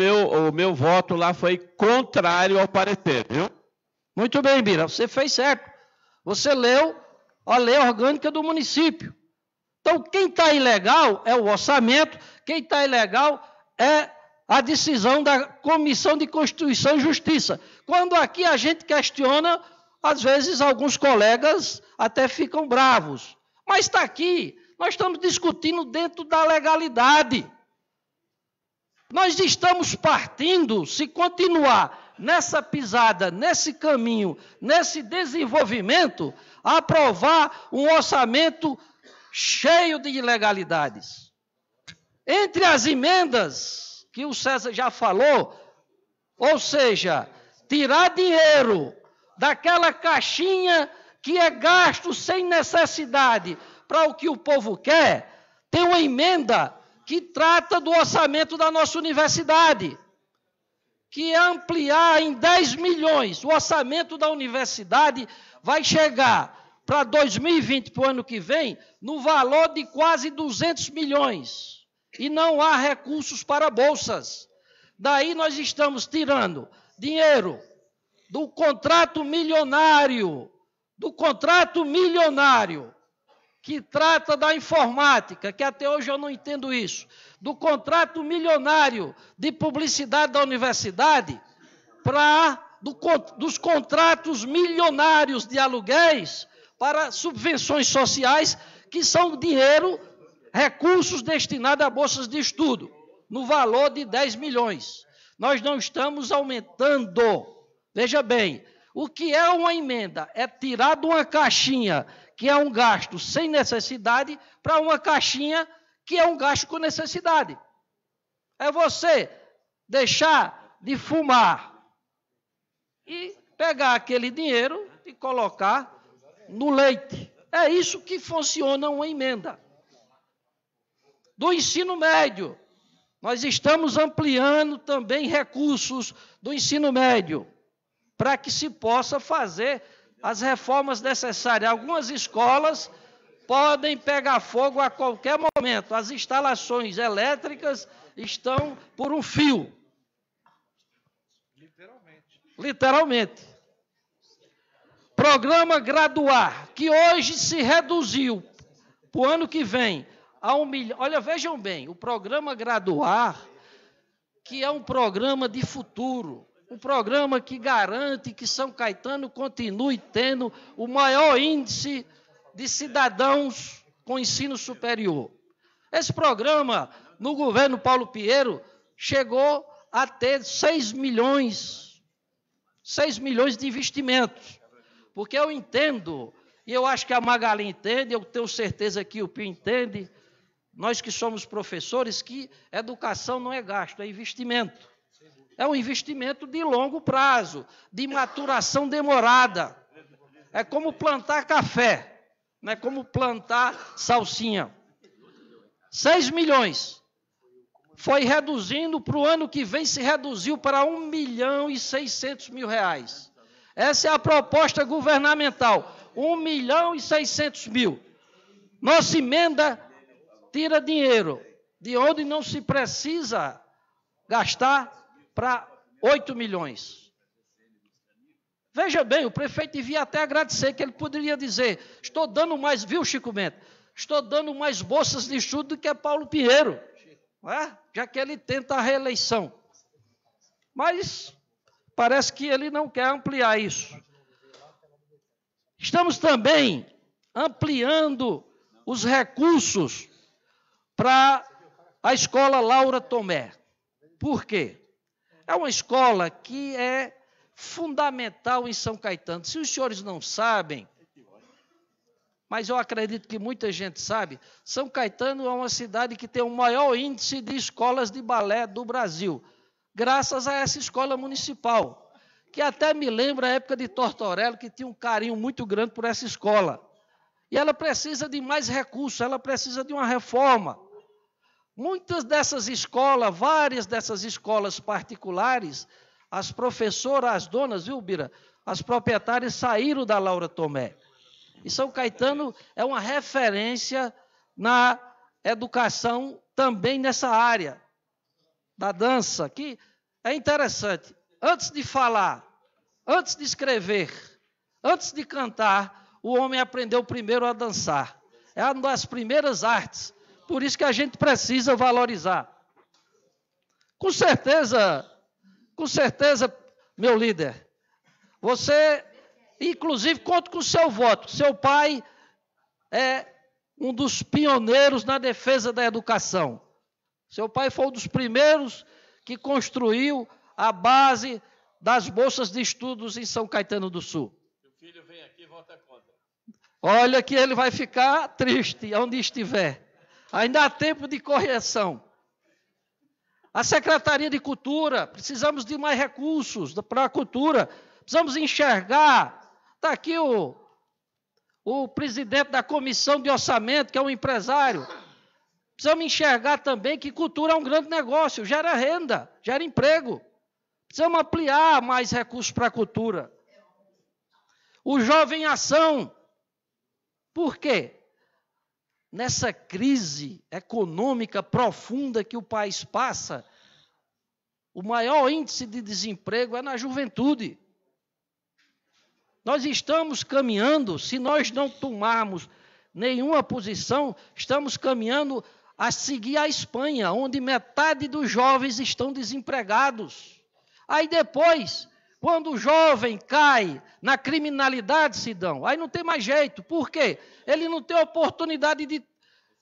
[SPEAKER 3] meu voto lá foi contrário ao parecer, viu?
[SPEAKER 5] Muito bem, Bira, você fez certo. Você leu a lei orgânica do município. Então, quem está ilegal é o orçamento, quem está ilegal é a decisão da Comissão de Constituição e Justiça. Quando aqui a gente questiona, às vezes alguns colegas até ficam bravos. Mas está aqui, nós estamos discutindo dentro da legalidade. Nós estamos partindo, se continuar nessa pisada, nesse caminho, nesse desenvolvimento, a aprovar um orçamento cheio de ilegalidades. Entre as emendas que o César já falou, ou seja, tirar dinheiro daquela caixinha que é gasto sem necessidade para o que o povo quer, tem uma emenda que trata do orçamento da nossa universidade, que é ampliar em 10 milhões. O orçamento da universidade vai chegar para 2020, para o ano que vem, no valor de quase 200 milhões. E não há recursos para bolsas. Daí nós estamos tirando dinheiro do contrato milionário, que trata da informática, que até hoje eu não entendo isso, do contrato milionário de publicidade da universidade, dos contratos milionários de aluguéis para subvenções sociais, que são dinheiro, recursos destinados a bolsas de estudo, no valor de 10 milhões. Nós não estamos aumentando. Veja bem, o que é uma emenda? É tirar de uma caixinha que é um gasto sem necessidade para uma caixinha que é um gasto com necessidade. É você deixar de fumar e pegar aquele dinheiro e colocar no leite. É isso que funciona uma emenda. Do ensino médio, nós estamos ampliando também recursos do ensino médio, para que se possa fazer as reformas necessárias. Algumas escolas podem pegar fogo a qualquer momento. As instalações elétricas estão por um fio. Literalmente. Programa Graduar, que hoje se reduziu para o ano que vem a 1 milhão. Olha, vejam bem, o programa Graduar, que é um programa de futuro, um programa que garante que São Caetano continue tendo o maior índice de cidadãos com ensino superior. Esse programa, no governo Paulo Pinheiro, chegou a ter 6 milhões de investimentos. Porque eu entendo, e eu acho que a Magali entende, eu tenho certeza que o Pio entende, nós que somos professores, que educação não é gasto, é investimento. É um investimento de longo prazo, de maturação demorada. É como plantar café, não é como plantar salsinha. 6 milhões. Foi reduzindo, para o ano que vem se reduziu para 1.600.000 reais. Essa é a proposta governamental, 1.600.000. Nossa emenda tira dinheiro de onde não se precisa gastar para 8 milhões. Veja bem, o prefeito devia até agradecer, que ele poderia dizer, estou dando mais, viu, Chico Bento? Estou dando mais bolsas de estudo do que Paulo Pinheiro, não é? Já que ele tenta a reeleição. Mas parece que ele não quer ampliar isso. Estamos também ampliando os recursos para a escola Laura Tomé. Por quê? É uma escola que é fundamental em São Caetano. Se os senhores não sabem, mas eu acredito que muita gente sabe, São Caetano é uma cidade que tem o maior índice de escolas de balé do Brasil, graças a essa escola municipal, que até me lembra a época de Tortorello, que tinha um carinho muito grande por essa escola. E ela precisa de mais recursos, ela precisa de uma reforma. Muitas dessas escolas, várias dessas escolas particulares, as professoras, as donas, viu, Bira? As proprietárias saíram da Laura Tomé. E São Caetano é uma referência na educação também nessa área da dança, que é interessante. Antes de falar, antes de escrever, antes de cantar, o homem aprendeu primeiro a dançar. É uma das primeiras artes. Por isso que a gente precisa valorizar. Com certeza, meu líder, você, inclusive, conta com o seu voto. Seu pai é um dos pioneiros na defesa da educação. Seu pai foi um dos primeiros que construiu a base das bolsas de estudos em São Caetano do Sul.
[SPEAKER 3] Seu filho vem aqui e vota contra.
[SPEAKER 5] Olha que ele vai ficar triste onde estiver. Ainda há tempo de correção. A Secretaria de Cultura, precisamos de mais recursos para a cultura. Precisamos enxergar. Está aqui o presidente da Comissão de Orçamento, que é um empresário. Precisamos enxergar também que cultura é um grande negócio, gera renda, gera emprego. Precisamos ampliar mais recursos para a cultura. O Jovem Ação. Por quê? Nessa crise econômica profunda que o país passa, o maior índice de desemprego é na juventude. Nós estamos caminhando, se nós não tomarmos nenhuma posição, estamos caminhando a seguir a Espanha, onde metade dos jovens estão desempregados. Aí depois, quando o jovem cai na criminalidade, Sidão, aí não tem mais jeito. Por quê? Ele não tem oportunidade de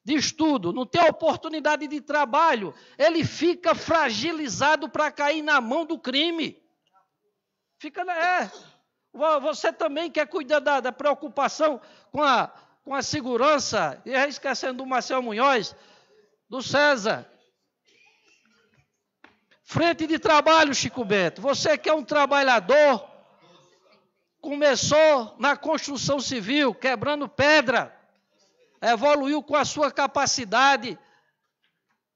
[SPEAKER 5] estudo, não tem oportunidade de trabalho. Ele fica fragilizado para cair na mão do crime. Você também quer cuidar da preocupação com a segurança, e esquecendo do Marcel Munhoz, do César. Frente de trabalho, Chico Bento. Você que é um trabalhador, começou na construção civil, quebrando pedra, evoluiu com a sua capacidade.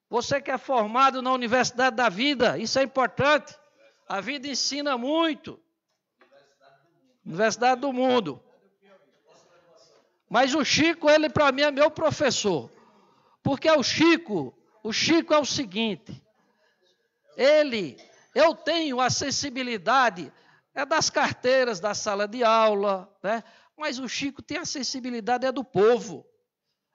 [SPEAKER 5] Você que é formado na Universidade da Vida, isso é importante. A vida ensina muito. Universidade do Mundo. Mas o Chico, ele para mim é meu professor. Porque o Chico é o seguinte, eu tenho a sensibilidade, das carteiras da sala de aula, né? Mas o Chico tem a sensibilidade do povo.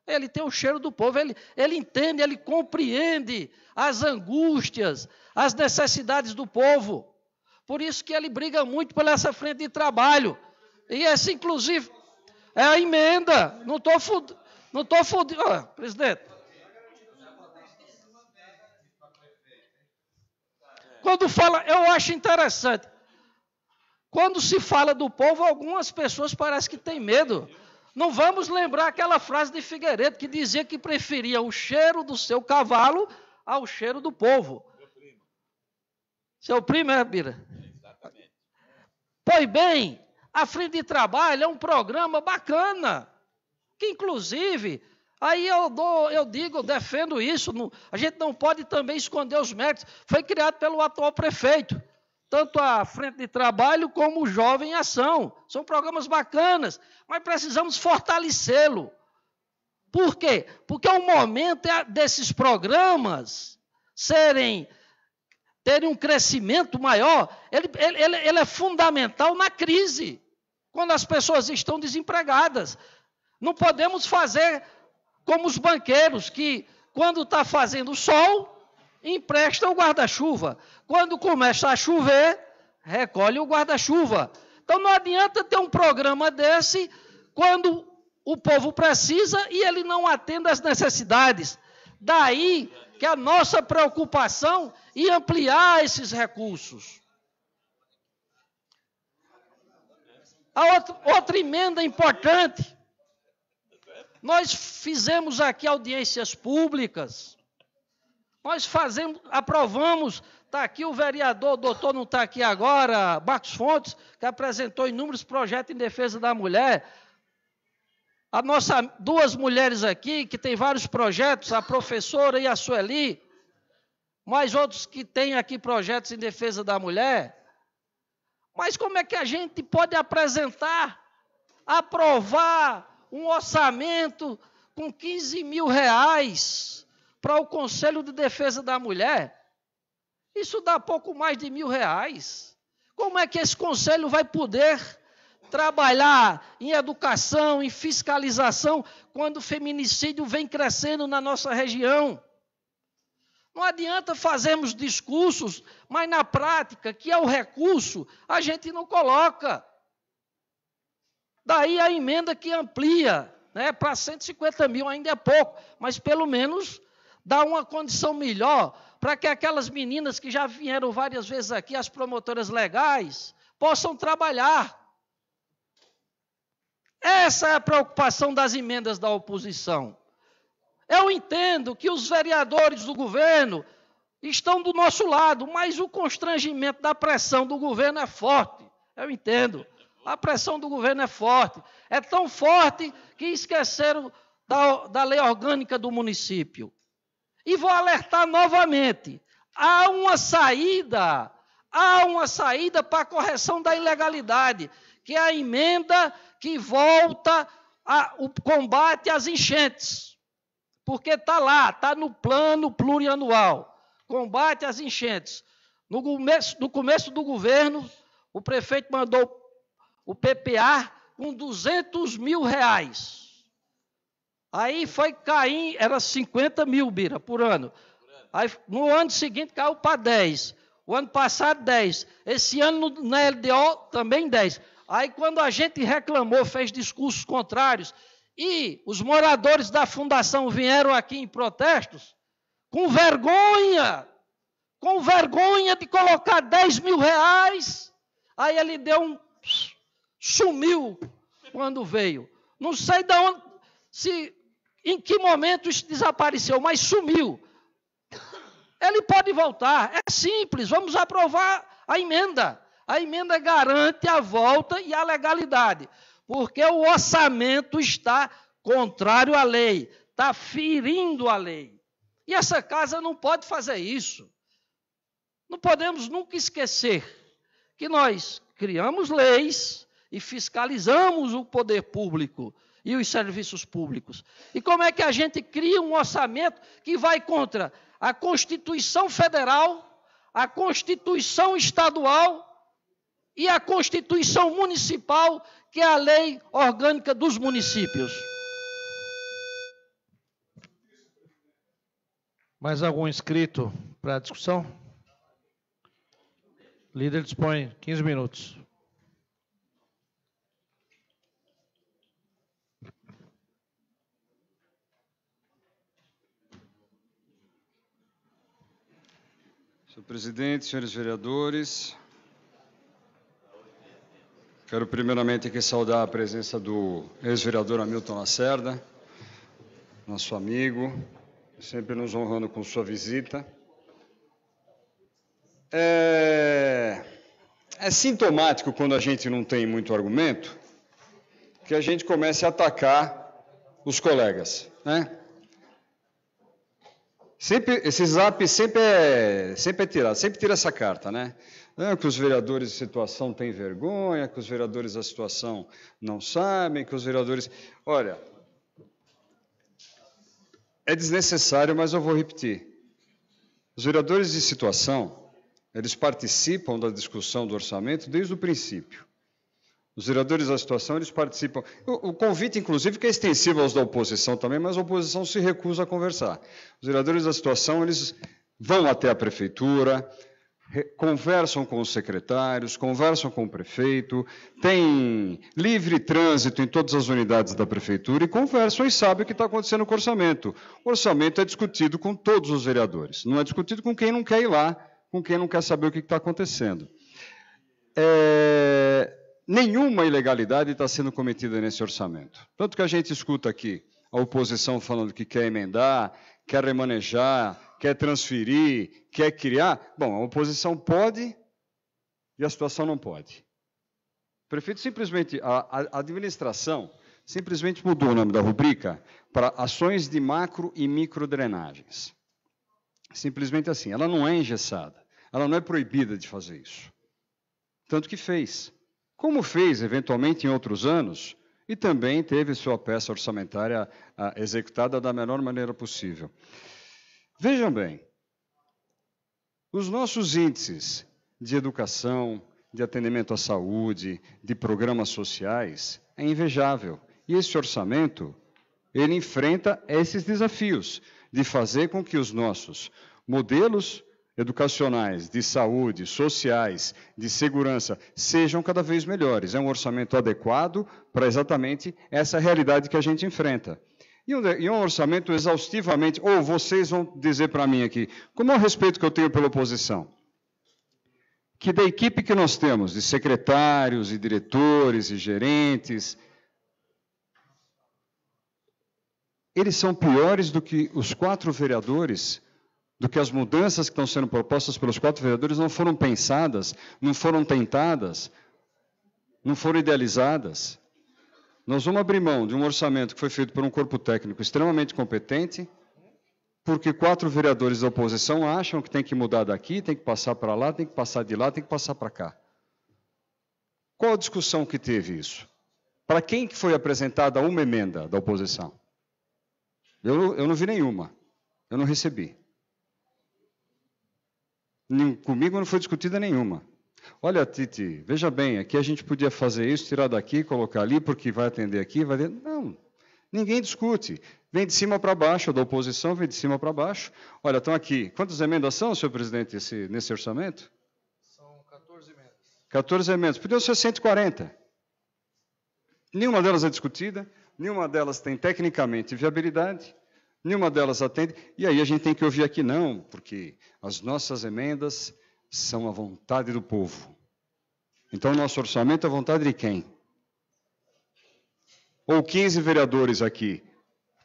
[SPEAKER 5] Ele tem o cheiro do povo, ele entende, ele compreende as angústias, as necessidades do povo. Por isso que ele briga muito por essa frente de trabalho. E essa, inclusive, é a emenda. Não estou fudido. Presidente. Quando fala, eu acho interessante. Quando se fala do povo, algumas pessoas parecem que têm medo. Não vamos lembrar aquela frase de Figueiredo que dizia que preferia o cheiro do seu cavalo ao cheiro do povo. Seu primo, Bira?
[SPEAKER 3] Exatamente.
[SPEAKER 5] Pois bem, a Frente de Trabalho é um programa bacana, que inclusive, aí eu defendo isso, a gente não pode também esconder os méritos, foi criado pelo atual prefeito. Tanto a Frente de Trabalho como o Jovem Ação. São programas bacanas, mas precisamos fortalecê-lo. Por quê? Porque o momento é desses programas terem um crescimento maior, ele é fundamental na crise, quando as pessoas estão desempregadas. Não podemos fazer como os banqueiros, que quando está fazendo sol, emprestam o guarda-chuva. Quando começa a chover, recolhe o guarda-chuva. Então não adianta ter um programa desse quando o povo precisa e ele não atende às necessidades. Daí que a nossa preocupação em ampliar esses recursos. A outra emenda importante, nós fizemos aqui audiências públicas, aprovamos, está aqui o vereador, o doutor não está aqui agora, Marcos Fontes, que apresentou inúmeros projetos em defesa da mulher. Duas mulheres aqui, que tem vários projetos, a professora e a Sueli, mais outros que têm aqui projetos em defesa da mulher. Mas como é que a gente pode aprovar um orçamento com 15 mil reais para o Conselho de Defesa da Mulher? Isso dá pouco mais de R$1.000. Como é que esse conselho vai poder trabalhar em educação, em fiscalização, quando o feminicídio vem crescendo na nossa região? Não adianta fazermos discursos, mas na prática, que é o recurso, a gente não coloca. Daí a emenda que amplia, né, para 150 mil, ainda é pouco, mas pelo menos dá uma condição melhor para que aquelas meninas que já vieram várias vezes aqui, as promotoras legais, possam trabalhar. Essa é a preocupação das emendas da oposição. Eu entendo que os vereadores do governo estão do nosso lado, mas o constrangimento da pressão do governo é forte. Eu entendo. A pressão do governo é forte. É tão forte que esqueceram da lei orgânica do município. E vou alertar novamente. Há uma saída para a correção da ilegalidade, que é a emenda que volta o combate às enchentes. Porque está lá, está no plano plurianual. Combate às enchentes. No começo do governo, o prefeito mandou o PPA com 200 mil reais. Aí foi cair, era 50 mil, Bira, por ano. Aí, no ano seguinte caiu para 10. O ano passado, 10. Esse ano, na LDO, também 10. Aí, quando a gente reclamou, fez discursos contrários, e os moradores da fundação vieram aqui em protestos, com vergonha de colocar 10 mil reais, aí ele deu sumiu quando veio. Não sei de onde, em que momento isso desapareceu, mas sumiu. Ele pode voltar, é simples, vamos aprovar a emenda. A emenda garante a volta e a legalidade, porque o orçamento está contrário à lei, está ferindo a lei. E essa casa não pode fazer isso. Não podemos nunca esquecer que nós criamos leis e fiscalizamos o poder público e os serviços públicos. E como é que a gente cria um orçamento que vai contra a Constituição Federal, a Constituição Estadual e a Constituição Municipal, que é a lei orgânica dos municípios?
[SPEAKER 1] Mais algum inscrito para a discussão? O líder dispõe 15 minutos.
[SPEAKER 7] Senhor presidente, senhores vereadores, quero primeiramente aqui saudar a presença do ex-vereador Hamilton Lacerda, nosso amigo, sempre nos honrando com sua visita. É sintomático, quando a gente não tem muito argumento, que a gente comece a atacar os colegas, né? Esse zap sempre é tirado, sempre tira essa carta, né? Que os vereadores de situação têm vergonha, que os vereadores da situação não sabem, que os vereadores... Olha, é desnecessário, mas eu vou repetir. Os vereadores de situação eles participam da discussão do orçamento desde o princípio. Os vereadores da situação, eles participam. O convite, inclusive, que é extensivo aos da oposição também, mas a oposição se recusa a conversar. Os vereadores da situação, eles vão até a prefeitura, conversam com os secretários, conversam com o prefeito, tem livre trânsito em todas as unidades da prefeitura e conversam e sabem o que está acontecendo com o orçamento. O orçamento é discutido com todos os vereadores, não é discutido com quem não quer ir lá, com quem não quer saber o que está acontecendo. Nenhuma ilegalidade está sendo cometida nesse orçamento. Tanto que a gente escuta aqui a oposição falando que quer emendar, quer remanejar, quer transferir, quer criar. Bom, a oposição pode e a situação não pode. O prefeito simplesmente, a administração simplesmente mudou o nome da rubrica para ações de macro e micro drenagens. Simplesmente assim, ela não é engessada, ela não é proibida de fazer isso. Tanto que fez. Como fez, eventualmente, em outros anos, e também teve sua peça orçamentária executada da menor maneira possível. Vejam bem, os nossos índices de educação, de atendimento à saúde, de programas sociais, é invejável. E esse orçamento, ele enfrenta esses desafios de fazer com que os nossos modelos educacionais, de saúde, sociais, de segurança, sejam cada vez melhores. É um orçamento adequado para exatamente essa realidade que a gente enfrenta. E um orçamento exaustivamente, ou vocês vão dizer para mim aqui, como é o respeito que eu tenho pela oposição? Que da equipe que nós temos, de secretários, e diretores, e gerentes, eles são piores do que os 4 vereadores, do que as mudanças que estão sendo propostas pelos 4 vereadores não foram pensadas, não foram tentadas, não foram idealizadas. Nós vamos abrir mão de um orçamento que foi feito por um corpo técnico extremamente competente, porque 4 vereadores da oposição acham que tem que mudar daqui, tem que passar para lá, tem que passar de lá, tem que passar para cá. Qual a discussão que teve isso? Para quem que foi apresentada uma emenda da oposição? Eu não vi nenhuma, eu não recebi. Comigo não foi discutida nenhuma. Olha, Titi, veja bem, aqui a gente podia fazer isso, tirar daqui, colocar ali, porque vai atender aqui, vai... Não, ninguém discute. Vem de cima para baixo, da oposição vem de cima para baixo. Olha, estão aqui. Quantas emendas são, senhor presidente, nesse orçamento?
[SPEAKER 6] São 14 emendas.
[SPEAKER 7] 14 emendas. Podiam ser 140. Nenhuma delas é discutida, nenhuma delas tem tecnicamente viabilidade, nenhuma delas atende. E aí a gente tem que ouvir aqui, não, porque as nossas emendas são a vontade do povo. Então, o nosso orçamento é a vontade de quem? Ou 15 vereadores aqui,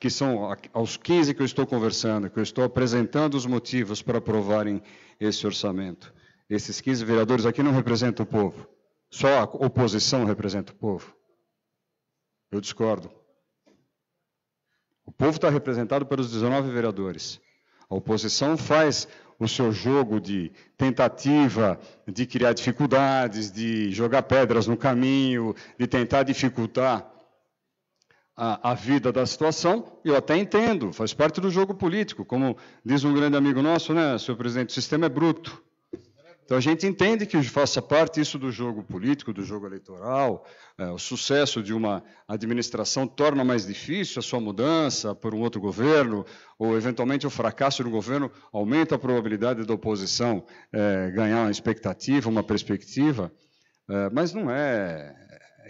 [SPEAKER 7] que são aos 15 que eu estou conversando, que eu estou apresentando os motivos para aprovarem esse orçamento. Esses 15 vereadores aqui não representam o povo. Só a oposição representa o povo. Eu discordo. O povo está representado pelos 19 vereadores. A oposição faz o seu jogo de tentativa de criar dificuldades, de jogar pedras no caminho, de tentar dificultar a vida da situação. Eu até entendo, faz parte do jogo político. Como diz um grande amigo nosso, né, senhor presidente, o sistema é bruto. Então, a gente entende que faça parte isso do jogo político, do jogo eleitoral. O sucesso de uma administração torna mais difícil a sua mudança por um outro governo, ou, eventualmente, o fracasso do governo aumenta a probabilidade da oposição ganhar uma expectativa, uma perspectiva. Mas não é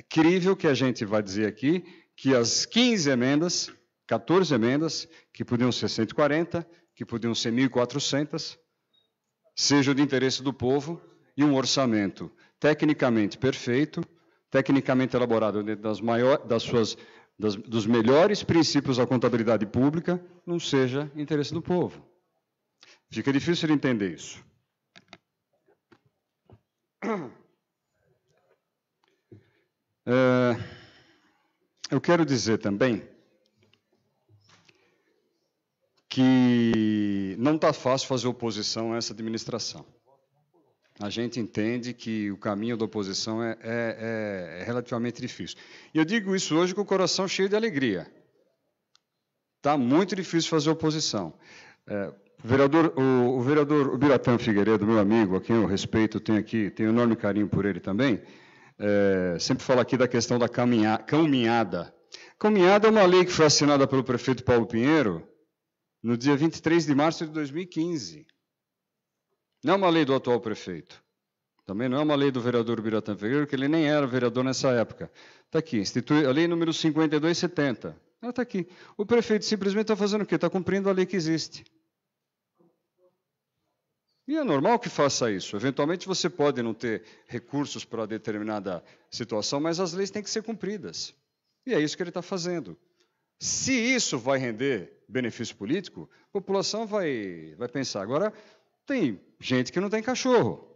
[SPEAKER 7] crível que a gente vai dizer aqui que as 15 emendas, 14 emendas, que podiam ser 140, que podiam ser 1.400, seja de interesse do povo, e um orçamento tecnicamente perfeito, tecnicamente elaborado dentro dos melhores princípios da contabilidade pública, não seja interesse do povo. Fica difícil de entender isso. Eu quero dizer também que não está fácil fazer oposição a essa administração. A gente entende que o caminho da oposição é relativamente difícil. E eu digo isso hoje com o coração cheio de alegria. Está muito difícil fazer oposição. O vereador Biratã Figueiredo, meu amigo, a quem eu respeito, tenho enorme carinho por ele também, sempre fala aqui da questão da caminhada. Caminhada é uma lei que foi assinada pelo prefeito Paulo Pinheiro no dia 23 de março de 2015. Não é uma lei do atual prefeito. Também não é uma lei do vereador Biratã Figueiredo, que ele nem era vereador nessa época. Está aqui, institui a lei número 5270. Ela está aqui. O prefeito simplesmente está fazendo o quê? Está cumprindo a lei que existe. E é normal que faça isso. Eventualmente você pode não ter recursos para determinada situação, mas as leis têm que ser cumpridas. E é isso que ele está fazendo. Se isso vai render benefício político, a população vai pensar. Agora, tem gente que não tem cachorro.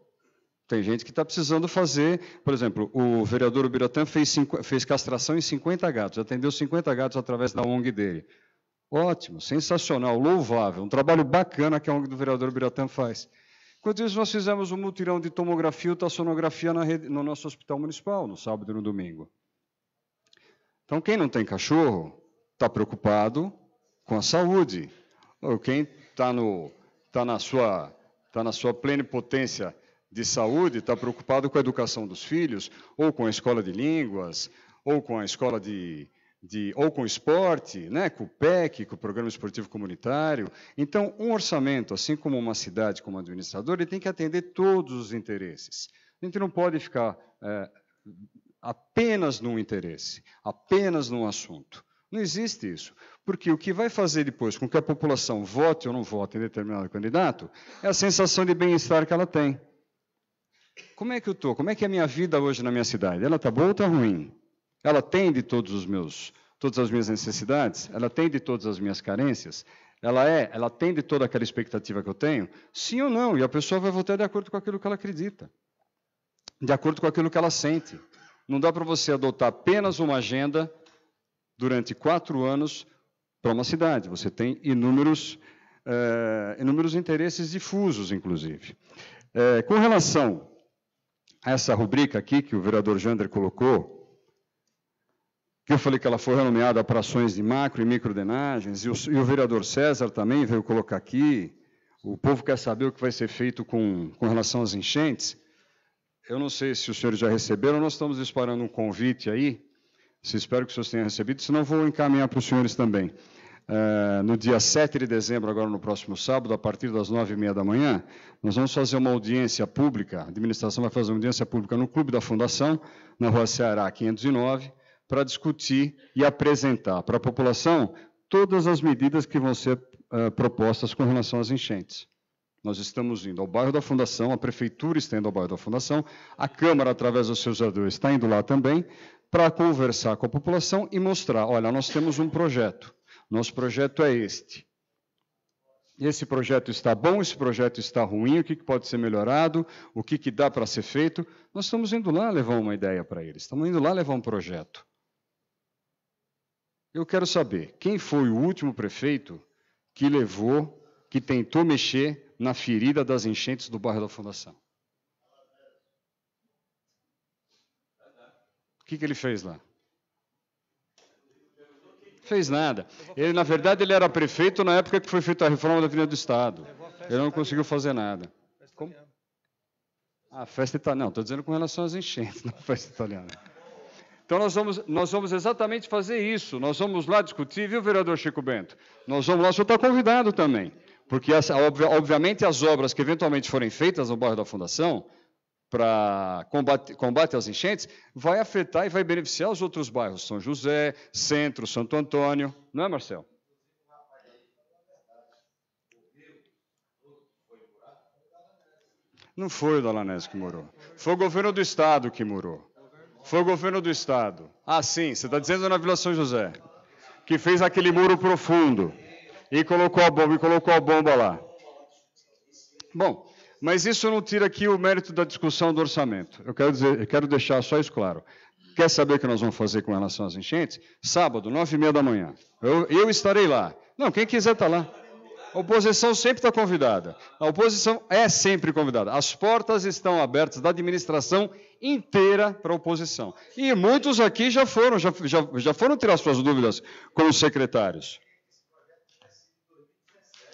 [SPEAKER 7] Tem gente que está precisando fazer, por exemplo, o vereador Ubiratã fez castração em 50 gatos, atendeu 50 gatos através da ONG dele. Ótimo, sensacional, louvável, um trabalho bacana que a ONG do vereador Ubiratã faz. Enquanto isso, nós fizemos um mutirão de tomografia e ultrassonografia no nosso hospital municipal, no sábado e no domingo. Então, quem não tem cachorro está preocupado com a saúde. Ou quem está na sua plenipotência de saúde, está preocupado com a educação dos filhos, ou com a escola de línguas, ou com a escola ou com o esporte, né? Com o PEC, com o Programa Esportivo Comunitário. Então, um orçamento, assim como uma cidade, como administrador, ele tem que atender todos os interesses. A gente não pode ficar apenas num interesse, apenas num assunto. Não existe isso. Porque o que vai fazer depois com que a população vote ou não vote em determinado candidato é a sensação de bem-estar que ela tem. Como é que eu estou? Como é que é a minha vida hoje na minha cidade? Ela está boa ou está ruim? Ela atende todas as minhas necessidades? Ela atende todas as minhas carências? Ela atende toda aquela expectativa que eu tenho? Sim ou não? E a pessoa vai votar de acordo com aquilo que ela acredita, de acordo com aquilo que ela sente. Não dá para você adotar apenas uma agenda durante 4 anos para uma cidade. Você tem inúmeros interesses difusos, inclusive. Com relação a essa rubrica aqui que o vereador Jander colocou, que eu falei que ela foi renomeada para ações de macro e microdenagens, e o vereador César também veio colocar aqui, o povo quer saber o que vai ser feito com relação às enchentes. Eu não sei se os senhores já receberam, nós estamos disparando um convite aí, espero que os senhores tenham recebido, senão vou encaminhar para os senhores também. No dia 7 de dezembro, agora no próximo sábado, a partir das 9h30 da manhã, nós vamos fazer uma audiência pública, a administração vai fazer uma audiência pública no Clube da Fundação, na Rua Ceará 509, para discutir e apresentar para a população todas as medidas que vão ser propostas com relação às enchentes. Nós estamos indo ao bairro da Fundação, a Prefeitura está indo ao bairro da Fundação, a Câmara, através dos seus vereadores, está indo lá também, para conversar com a população e mostrar, olha, nós temos um projeto, nosso projeto é este. Esse projeto está bom, esse projeto está ruim, o que pode ser melhorado, o que dá para ser feito. Nós estamos indo lá levar uma ideia para eles, estamos indo lá levar um projeto. Eu quero saber, quem foi o último prefeito que tentou mexer na ferida das enchentes do bairro da Fundação? O que ele fez lá? Fez nada. Ele, na verdade, ele era prefeito na época que foi feita a reforma da Avenida do Estado. Ele não conseguiu fazer nada. Como? Ah, festa italiana. Não, estou dizendo com relação às enchentes, não festa italiana. Então, nós vamos exatamente fazer isso. Nós vamos lá discutir, viu, vereador Chico Bento? Nós vamos lá, o senhor está convidado também. Porque, obviamente, as obras que eventualmente forem feitas no bairro da Fundação, para combate às enchentes, vai afetar e vai beneficiar os outros bairros, São José, Centro, Santo Antônio. Não é, Marcelo? Não foi o Dalanese que morou. Foi o governo do Estado que morou. Foi o governo do Estado. Ah, sim, você está dizendo na Vila São José, que fez aquele muro profundo e colocou a bomba lá. Bom, mas isso não tira aqui o mérito da discussão do orçamento. Eu quero deixar só isso claro. Quer saber o que nós vamos fazer com relação às enchentes? Sábado, 9h30 da manhã. Eu estarei lá. Não, quem quiser está lá. A oposição sempre está convidada. A oposição é sempre convidada. As portas estão abertas da administração inteira para a oposição. E muitos aqui já foram tirar suas dúvidas com os secretários.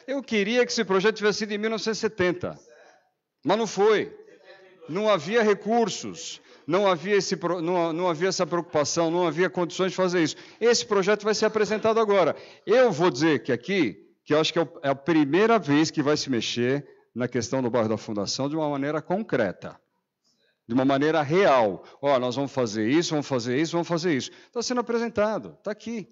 [SPEAKER 7] Eu queria que esse projeto tivesse sido em 1970, mas não foi. Não havia recursos, não havia essa preocupação, não havia condições de fazer isso. Esse projeto vai ser apresentado agora. Eu vou dizer que aqui, que eu acho que é a primeira vez que vai se mexer na questão do bairro da Fundação de uma maneira concreta, de uma maneira real. Ó, nós vamos fazer isso, vamos fazer isso, vamos fazer isso. Está sendo apresentado, está aqui.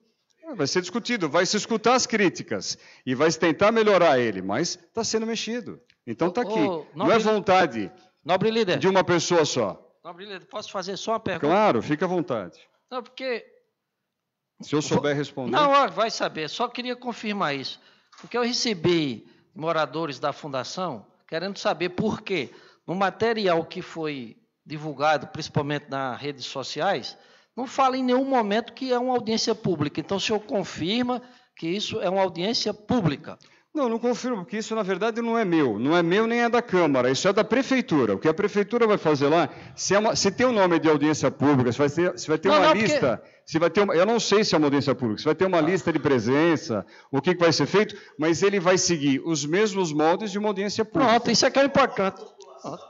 [SPEAKER 7] Vai ser discutido, vai se escutar as críticas e vai se tentar melhorar ele, mas está sendo mexido. Então está aqui. Não é vontade
[SPEAKER 5] nobre líder,
[SPEAKER 7] de uma pessoa só.
[SPEAKER 5] Nobre líder, posso fazer só uma pergunta?
[SPEAKER 7] Claro, fica à vontade.
[SPEAKER 5] Não, porque...
[SPEAKER 7] Se eu souber responder...
[SPEAKER 5] Não, vai saber. Só queria confirmar isso. Porque eu recebi moradores da Fundação querendo saber por quê. No material que foi divulgado, principalmente nas redes sociais, não fala em nenhum momento que é uma audiência pública. Então, o senhor confirma que isso é uma audiência pública?
[SPEAKER 7] Não confirmo, porque isso, na verdade, não é meu. Não é meu nem é da Câmara, isso é da Prefeitura. O que a Prefeitura vai fazer lá, se tem um nome de audiência pública, se vai ter uma lista... Porque... Se vai ter eu não sei se é uma audiência pública, se vai ter uma lista de presença, o que vai ser feito, mas ele vai seguir os mesmos moldes de uma audiência pública.
[SPEAKER 5] Pronto, isso é que é importante.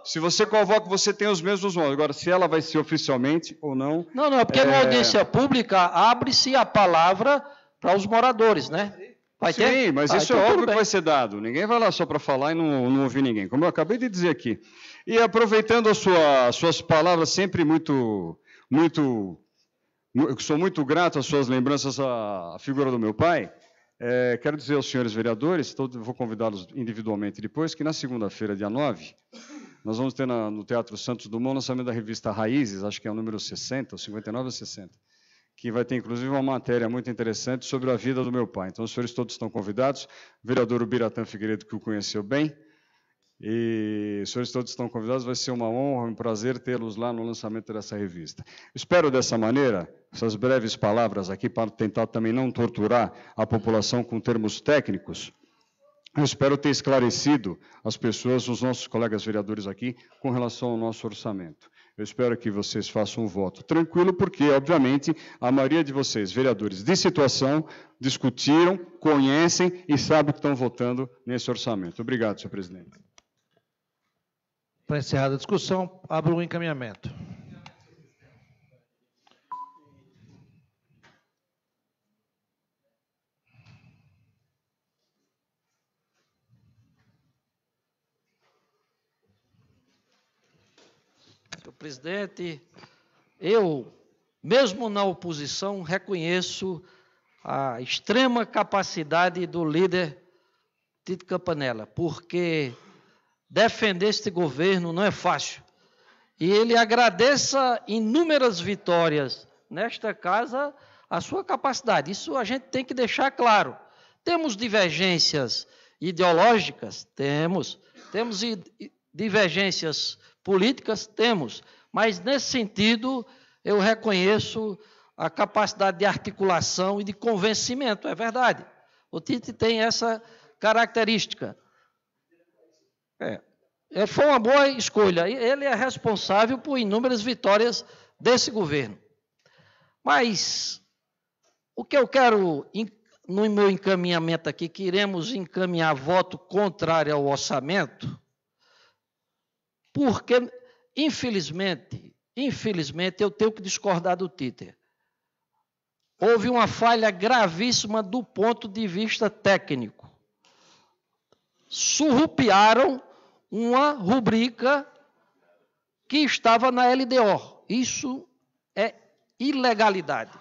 [SPEAKER 7] Se você convoca, você tem os mesmos moldes. Agora, se ela vai ser oficialmente ou não...
[SPEAKER 5] Não, porque numa audiência pública abre-se a palavra para os moradores, né? Vai
[SPEAKER 7] ter? Sim, mas isso então é óbvio que vai ser dado. Ninguém vai lá só para falar e não ouvir ninguém, como eu acabei de dizer aqui. E aproveitando as suas palavras sempre muito... Eu sou muito grato às suas lembranças à figura do meu pai. Quero dizer aos senhores vereadores, vou convidá-los individualmente depois, que na segunda-feira, dia 9, nós vamos ter no Teatro Santos Dumont o lançamento da revista Raízes, acho que é o número 60, ou 59 ou 60, que vai ter inclusive uma matéria muito interessante sobre a vida do meu pai. Então, os senhores todos estão convidados, o vereador Ubiratã Figueiredo, que o conheceu bem, e os senhores todos estão convidados, vai ser uma honra, um prazer tê-los lá no lançamento dessa revista. Espero dessa maneira, essas breves palavras aqui, para tentar também não torturar a população com termos técnicos, eu espero ter esclarecido as pessoas, os nossos colegas vereadores aqui, com relação ao nosso orçamento. Eu espero que vocês façam um voto tranquilo, porque, obviamente, a maioria de vocês, vereadores de situação, discutiram, conhecem e sabem que estão votando nesse orçamento. Obrigado, senhor presidente.
[SPEAKER 1] Para encerrar a discussão, abro um encaminhamento.
[SPEAKER 5] Senhor presidente, eu, mesmo na oposição, reconheço a extrema capacidade do líder Tito Campanella, porque defender este governo não é fácil. E ele agradeça inúmeras vitórias nesta casa a sua capacidade. Isso a gente tem que deixar claro. Temos divergências ideológicas? Temos. Temos divergências políticas? Temos. Mas, nesse sentido, eu reconheço a capacidade de articulação e de convencimento. É verdade. O Tito tem essa característica. Foi uma boa escolha. Ele é responsável por inúmeras vitórias desse governo. Mas o que eu quero, no meu encaminhamento aqui, que iremos encaminhar voto contrário ao orçamento, porque, infelizmente, eu tenho que discordar do Titer. Houve uma falha gravíssima do ponto de vista técnico. Surrupiaram uma rubrica que estava na LDO. Isso é ilegalidade.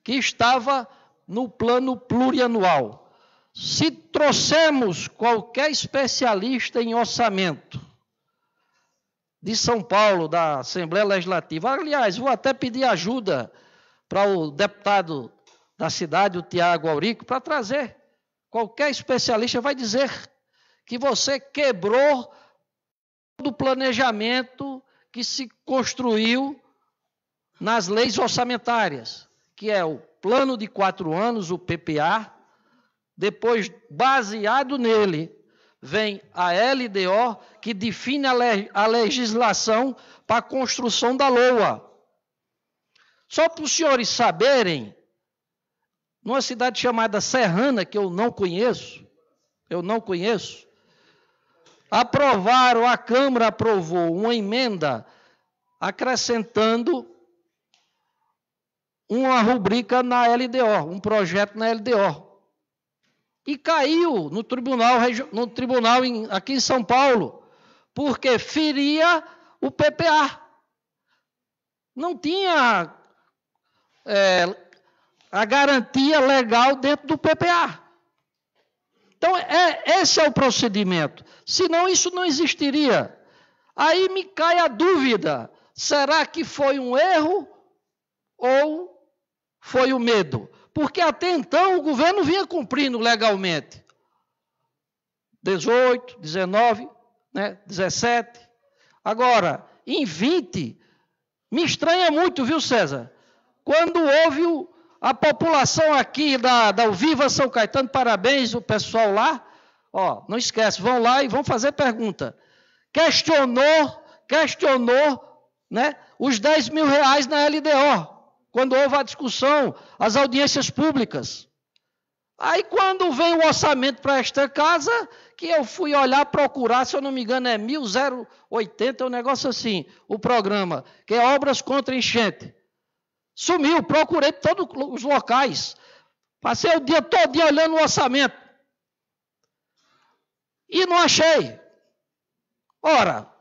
[SPEAKER 5] Que estava no plano plurianual. Se trouxermos qualquer especialista em orçamento de São Paulo, da Assembleia Legislativa, aliás, vou até pedir ajuda para o deputado da cidade, o Tiago Aurico, para trazer qualquer especialista, vai dizer que você quebrou do planejamento que se construiu nas leis orçamentárias, que é o plano de 4 anos, o PPA, depois, baseado nele, vem a LDO, que define a legislação para a construção da LOA. Só para os senhores saberem, numa cidade chamada Serrana, que eu não conheço, eu não conheço, a Câmara aprovou uma emenda acrescentando uma rubrica na LDO, um projeto na LDO. E caiu no tribunal aqui em São Paulo, porque feria o PPA. Não tinha a garantia legal dentro do PPA. Então, esse é o procedimento. Senão, isso não existiria. Aí me cai a dúvida, será que foi um erro ou foi o medo? Porque até então o governo vinha cumprindo legalmente. 18, 19, 17. Agora, em 20, me estranha muito, viu, César? Quando houve a população aqui da Viva São Caetano, parabéns o pessoal lá, ó, não esquece, vão lá e vão fazer pergunta. Questionou, né, os 10 mil reais na LDO. Quando houve a discussão, as audiências públicas. Aí, quando vem o orçamento para esta casa, que eu fui olhar, procurar, se eu não me engano, é 1.080, um negócio assim, o programa, que é Obras contra Enchente. Sumiu, procurei todos os locais. Passei o dia todo olhando o orçamento. E não achei. Ora,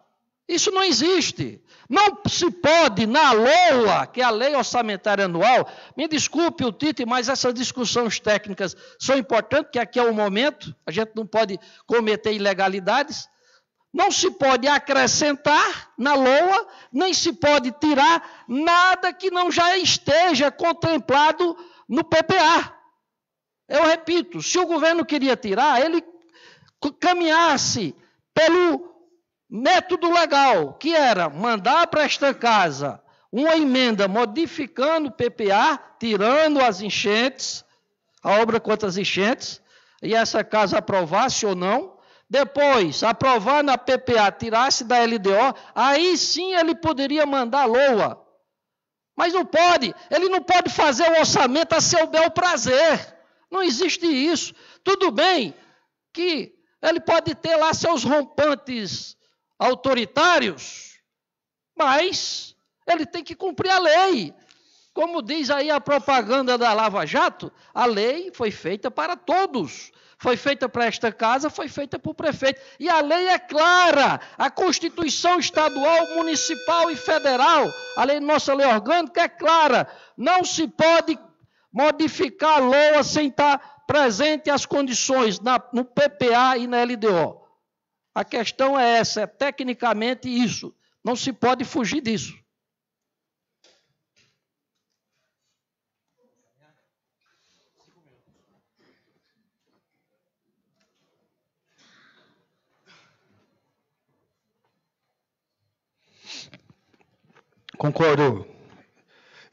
[SPEAKER 5] isso não existe. Não se pode, na LOA, que é a Lei Orçamentária Anual, me desculpe o Tite, mas essas discussões técnicas são importantes, que aqui é o momento, a gente não pode cometer ilegalidades, não se pode acrescentar na LOA, nem se pode tirar nada que não já esteja contemplado no PPA. Eu repito, se o governo queria tirar, ele caminhasse pelo método legal, que era mandar para esta casa uma emenda modificando o PPA, tirando as enchentes, a obra contra as enchentes, e essa casa aprovasse ou não, depois aprovar na PPA, tirasse da LDO, aí sim ele poderia mandar a LOA. Mas não pode, ele não pode fazer o orçamento a seu bel prazer. Não existe isso. Tudo bem que ele pode ter lá seus rompantes autoritários, mas ele tem que cumprir a lei. Como diz aí a propaganda da Lava Jato, a lei foi feita para todos. Foi feita para esta casa, foi feita para o prefeito. E a lei é clara. A Constituição estadual, municipal e federal, a lei, nossa lei orgânica é clara. Não se pode modificar a LOA sem estar presente as condições no PPA e na LDO. A questão é essa, é tecnicamente isso. Não se pode fugir disso.
[SPEAKER 6] Concordo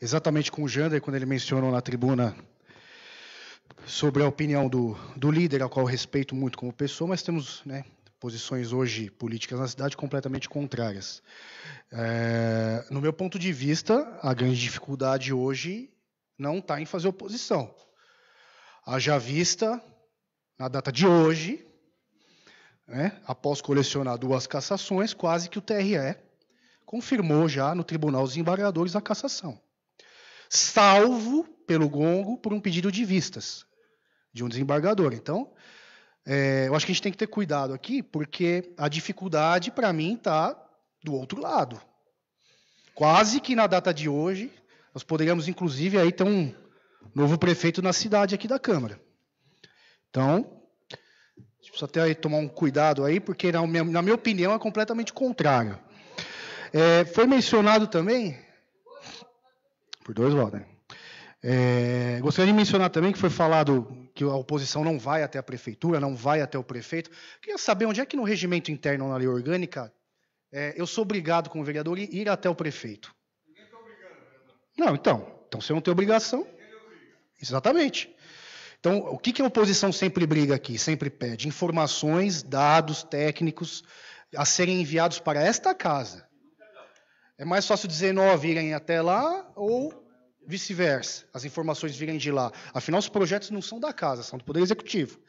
[SPEAKER 6] exatamente com o Jander, quando ele mencionou na tribuna sobre a opinião do líder, ao qual eu respeito muito como pessoa, mas temos, né, posições hoje políticas na cidade completamente contrárias. No meu ponto de vista, a grande dificuldade hoje não está em fazer oposição. Haja vista, na data de hoje, né, após colecionar 2 cassações, quase que o TRE confirmou já no Tribunal dos Desembargadores a cassação. Salvo pelo gongo por um pedido de vistas de um desembargador. Então, eu acho que a gente tem que ter cuidado aqui, porque a dificuldade, para mim, está do outro lado. Quase que na data de hoje, nós poderíamos, inclusive, aí ter um novo prefeito na cidade aqui da Câmara. Então, a gente precisa até aí tomar um cuidado aí, porque, na minha opinião, é completamente contrário. Foi mencionado também, por 2 votos, né? Gostaria de mencionar também que foi falado que a oposição não vai até a prefeitura, não vai até o prefeito. Queria saber onde é que no regimento interno, na lei orgânica, eu sou obrigado, como vereador, a ir até o prefeito. Ninguém está obrigando, vereador. Não, então você não tem obrigação. Exatamente. Então, o que a oposição sempre briga aqui, sempre pede? Informações, dados técnicos a serem enviados para esta casa. É mais fácil 19 irem até lá ou vice-versa, as informações virem de lá. Afinal, os projetos não são da casa, são do Poder Executivo.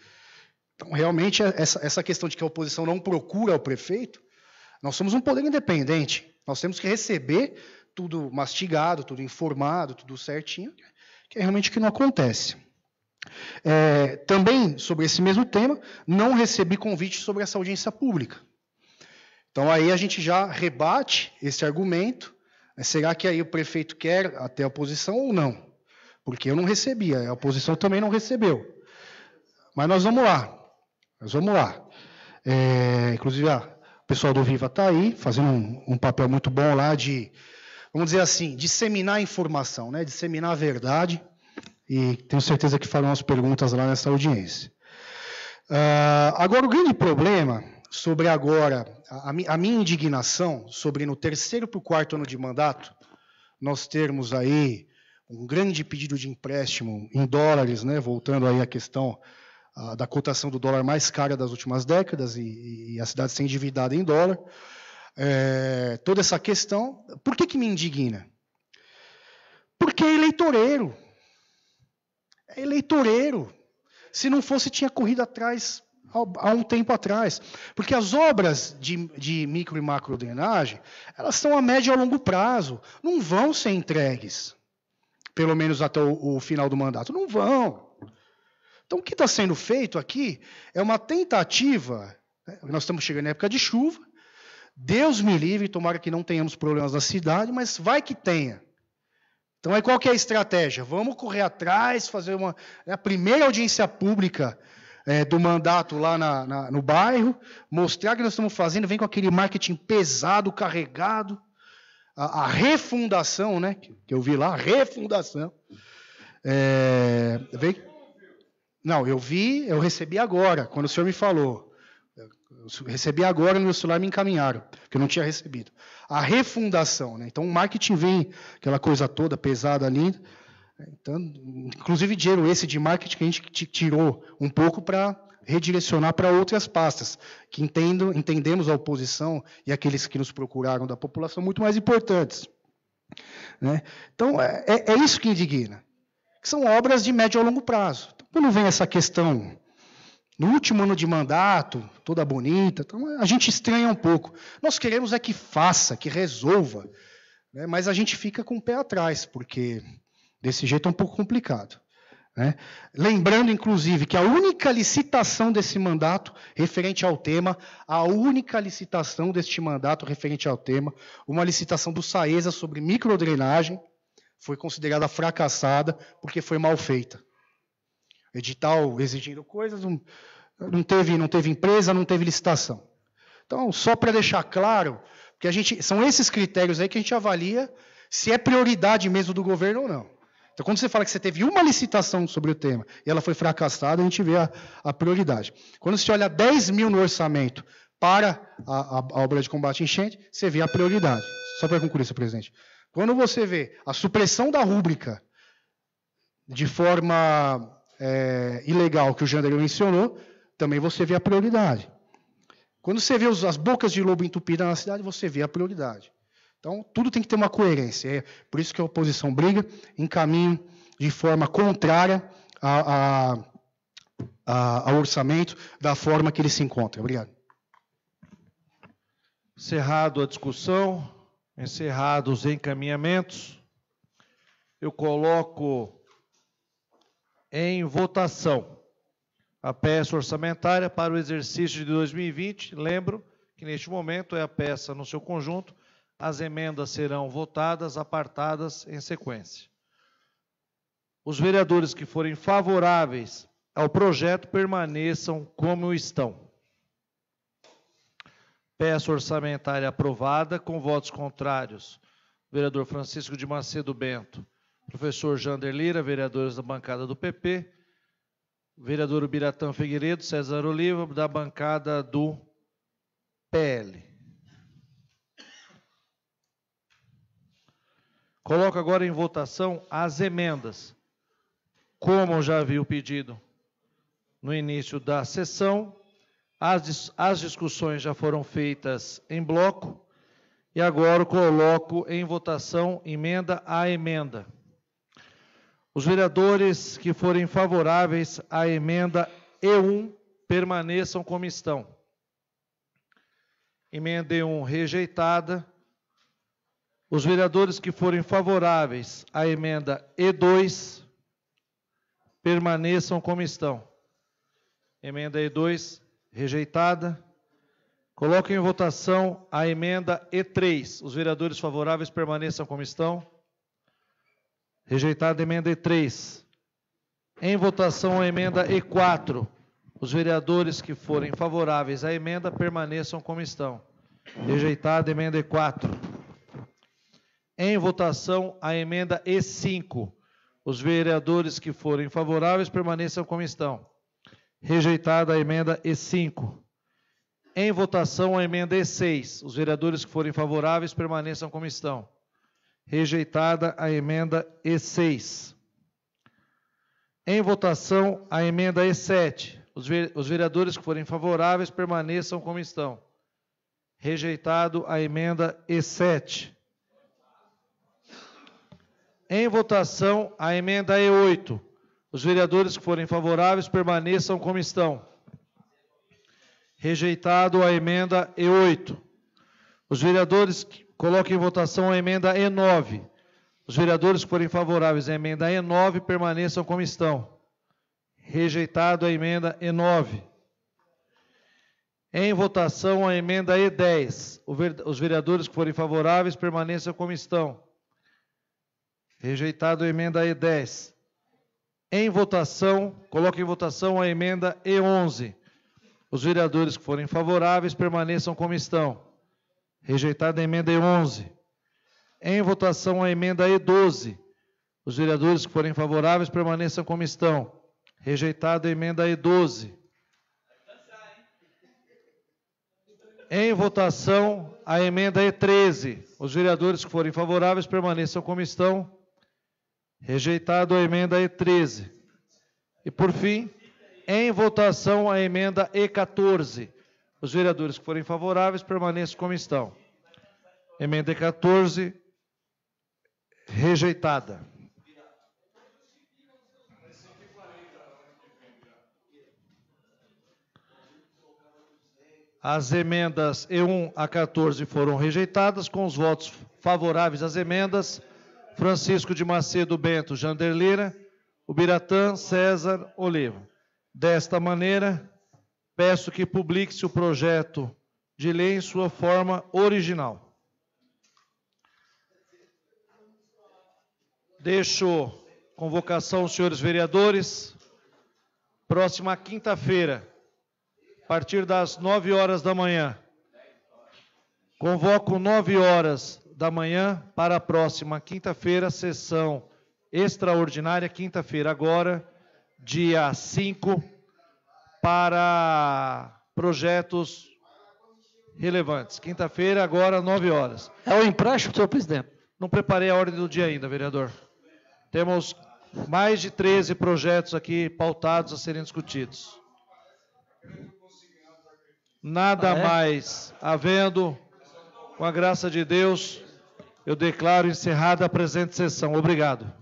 [SPEAKER 6] Então, realmente, essa questão de que a oposição não procura o prefeito, nós somos um poder independente. Nós temos que receber tudo mastigado, tudo informado, tudo certinho, que é realmente o que não acontece. Também, sobre esse mesmo tema, não recebi convite sobre essa audiência pública. Então, aí a gente já rebate esse argumento. Será que aí o prefeito quer até a oposição ou não? Porque eu não recebi, a oposição também não recebeu. Mas nós vamos lá. Inclusive, o pessoal do Viva está aí, fazendo um papel muito bom lá de, vamos dizer assim, disseminar a informação, né? Disseminar a verdade. E tenho certeza que farão as perguntas lá nessa audiência. Agora, o grande problema sobre agora, a minha indignação sobre no terceiro para o quarto ano de mandato, nós termos aí um grande pedido de empréstimo em dólares, né? Voltando aí à questão da cotação do dólar mais cara das últimas décadas e a cidade ser endividada em dólar. Toda essa questão, por que me indigna? Porque é eleitoreiro. É eleitoreiro. Se não fosse, tinha corrido atrás há um tempo atrás. Porque as obras de micro e macro drenagem, elas são a médio e a longo prazo. Não vão ser entregues, pelo menos até o final do mandato. Não vão. Então, o que está sendo feito aqui é uma tentativa, né? Nós estamos chegando na época de chuva, Deus me livre, tomara que não tenhamos problemas na cidade, mas vai que tenha. Então, aí qual que é a estratégia? Vamos correr atrás, fazer a primeira audiência pública do mandato lá no bairro, mostrar o que nós estamos fazendo, vem com aquele marketing pesado, carregado, a refundação, né? Que eu vi lá, a refundação. Vem... Não, eu recebi agora, quando o senhor me falou. Eu recebi agora no meu celular, me encaminharam, porque eu não tinha recebido. A refundação, né? Então, o marketing vem, aquela coisa toda pesada ali. Então, inclusive, dinheiro esse de marketing que a gente tirou um pouco para redirecionar para outras pastas, que entendemos a oposição e aqueles que nos procuraram da população muito mais importantes. Né? Então, é isso que indigna. Que são obras de médio a longo prazo. Quando vem essa questão, no último ano de mandato, toda bonita, então a gente estranha um pouco. Nós queremos que faça, que resolva, né? Mas a gente fica com o pé atrás, porque desse jeito é um pouco complicado. Né? Lembrando, inclusive, que a única licitação desse mandato referente ao tema, uma licitação do SAESA sobre microdrenagem, foi considerada fracassada porque foi mal feita. Edital exigindo coisas, não teve empresa, não teve licitação. Então, só para deixar claro, porque são esses critérios aí que a gente avalia se é prioridade mesmo do governo ou não. Então, quando você fala que você teve uma licitação sobre o tema e ela foi fracassada, a gente vê a prioridade. Quando você olha 10 mil no orçamento para a obra de combate à enchente, você vê a prioridade. Só para concluir, senhor presidente. Quando você vê a supressão da rúbrica de forma ilegal, que o Jander mencionou, também você vê a prioridade. Quando você vê as bocas de lobo entupidas na cidade, você vê a prioridade. Então, tudo tem que ter uma coerência. É por isso que a oposição briga em caminho de forma contrária ao orçamento, da forma que ele se encontra. Obrigado.
[SPEAKER 1] Encerrado a discussão, encerrados os encaminhamentos, eu coloco em votação a peça orçamentária para o exercício de 2020. Lembro que neste momento é a peça no seu conjunto. As emendas serão votadas, apartadas em sequência. Os vereadores que forem favoráveis ao projeto permaneçam como estão. Peça orçamentária aprovada, com votos contrários. Vereador Francisco de Macedo Bento, professor Jander Lira, vereadores da bancada do PP, vereador Ubiratã Figueiredo, César Oliva, da bancada do PL. Coloco agora em votação as emendas. Como já havia o pedido no início da sessão, as discussões já foram feitas em bloco, e agora coloco em votação emenda a emenda. Os vereadores que forem favoráveis à emenda E1 permaneçam como estão. Emenda E1 rejeitada. Os vereadores que forem favoráveis à emenda E2 permaneçam como estão. Emenda E2 rejeitada. Coloco em votação a emenda E3. Os vereadores favoráveis permaneçam como estão. Rejeitada a emenda E3. Em votação a emenda E4. Os vereadores que forem favoráveis à emenda permaneçam como estão. Rejeitada a emenda E4. Em votação a emenda E5. Os vereadores que forem favoráveis permaneçam como estão. Rejeitada a emenda E5. Em votação a emenda E6. Os vereadores que forem favoráveis permaneçam como estão. Rejeitada a emenda E6. Em votação a emenda E7. Os vereadores que forem favoráveis permaneçam como estão. Rejeitado a emenda E7. Em votação a emenda E8. Os vereadores que forem favoráveis permaneçam como estão. Rejeitado a emenda E8. Os vereadores que coloquem em votação a emenda E9. Os vereadores que forem favoráveis à emenda E9 permaneçam como estão. Rejeitado a emenda E9. Em votação a emenda E10. Os vereadores que forem favoráveis permaneçam como estão. Rejeitado a emenda E10. Em votação, coloque em votação a emenda E11. Os vereadores que forem favoráveis permaneçam como estão. Rejeitada a emenda E11. Em votação a emenda E12. Os vereadores que forem favoráveis permaneçam como estão. Rejeitada a emenda E12. Em votação a emenda E13. Os vereadores que forem favoráveis permaneçam como estão. Rejeitado a emenda E13. E por fim, em votação a emenda E14. Os vereadores que forem favoráveis permaneçam como estão. Emenda E14 rejeitada. As emendas E1 a 14 foram rejeitadas, com os votos favoráveis às emendas: Francisco de Macedo Bento, Janderlira, Ubiratã, César, Oliva. Desta maneira, peço que publique-se o projeto de lei em sua forma original. Deixo convocação aos senhores vereadores. Próxima quinta-feira, a partir das 9 horas da manhã. Convoco 9 horas da manhã para a próxima quinta-feira, sessão extraordinária, quinta-feira agora, dia 5, para projetos relevantes. Quinta-feira, agora, 9 horas.
[SPEAKER 5] É o empréstimo, senhor presidente?
[SPEAKER 1] Não preparei a ordem do dia ainda, vereador. Temos mais de 13 projetos aqui pautados a serem discutidos. Nada mais havendo, com a graça de Deus, eu declaro encerrada a presente sessão. Obrigado.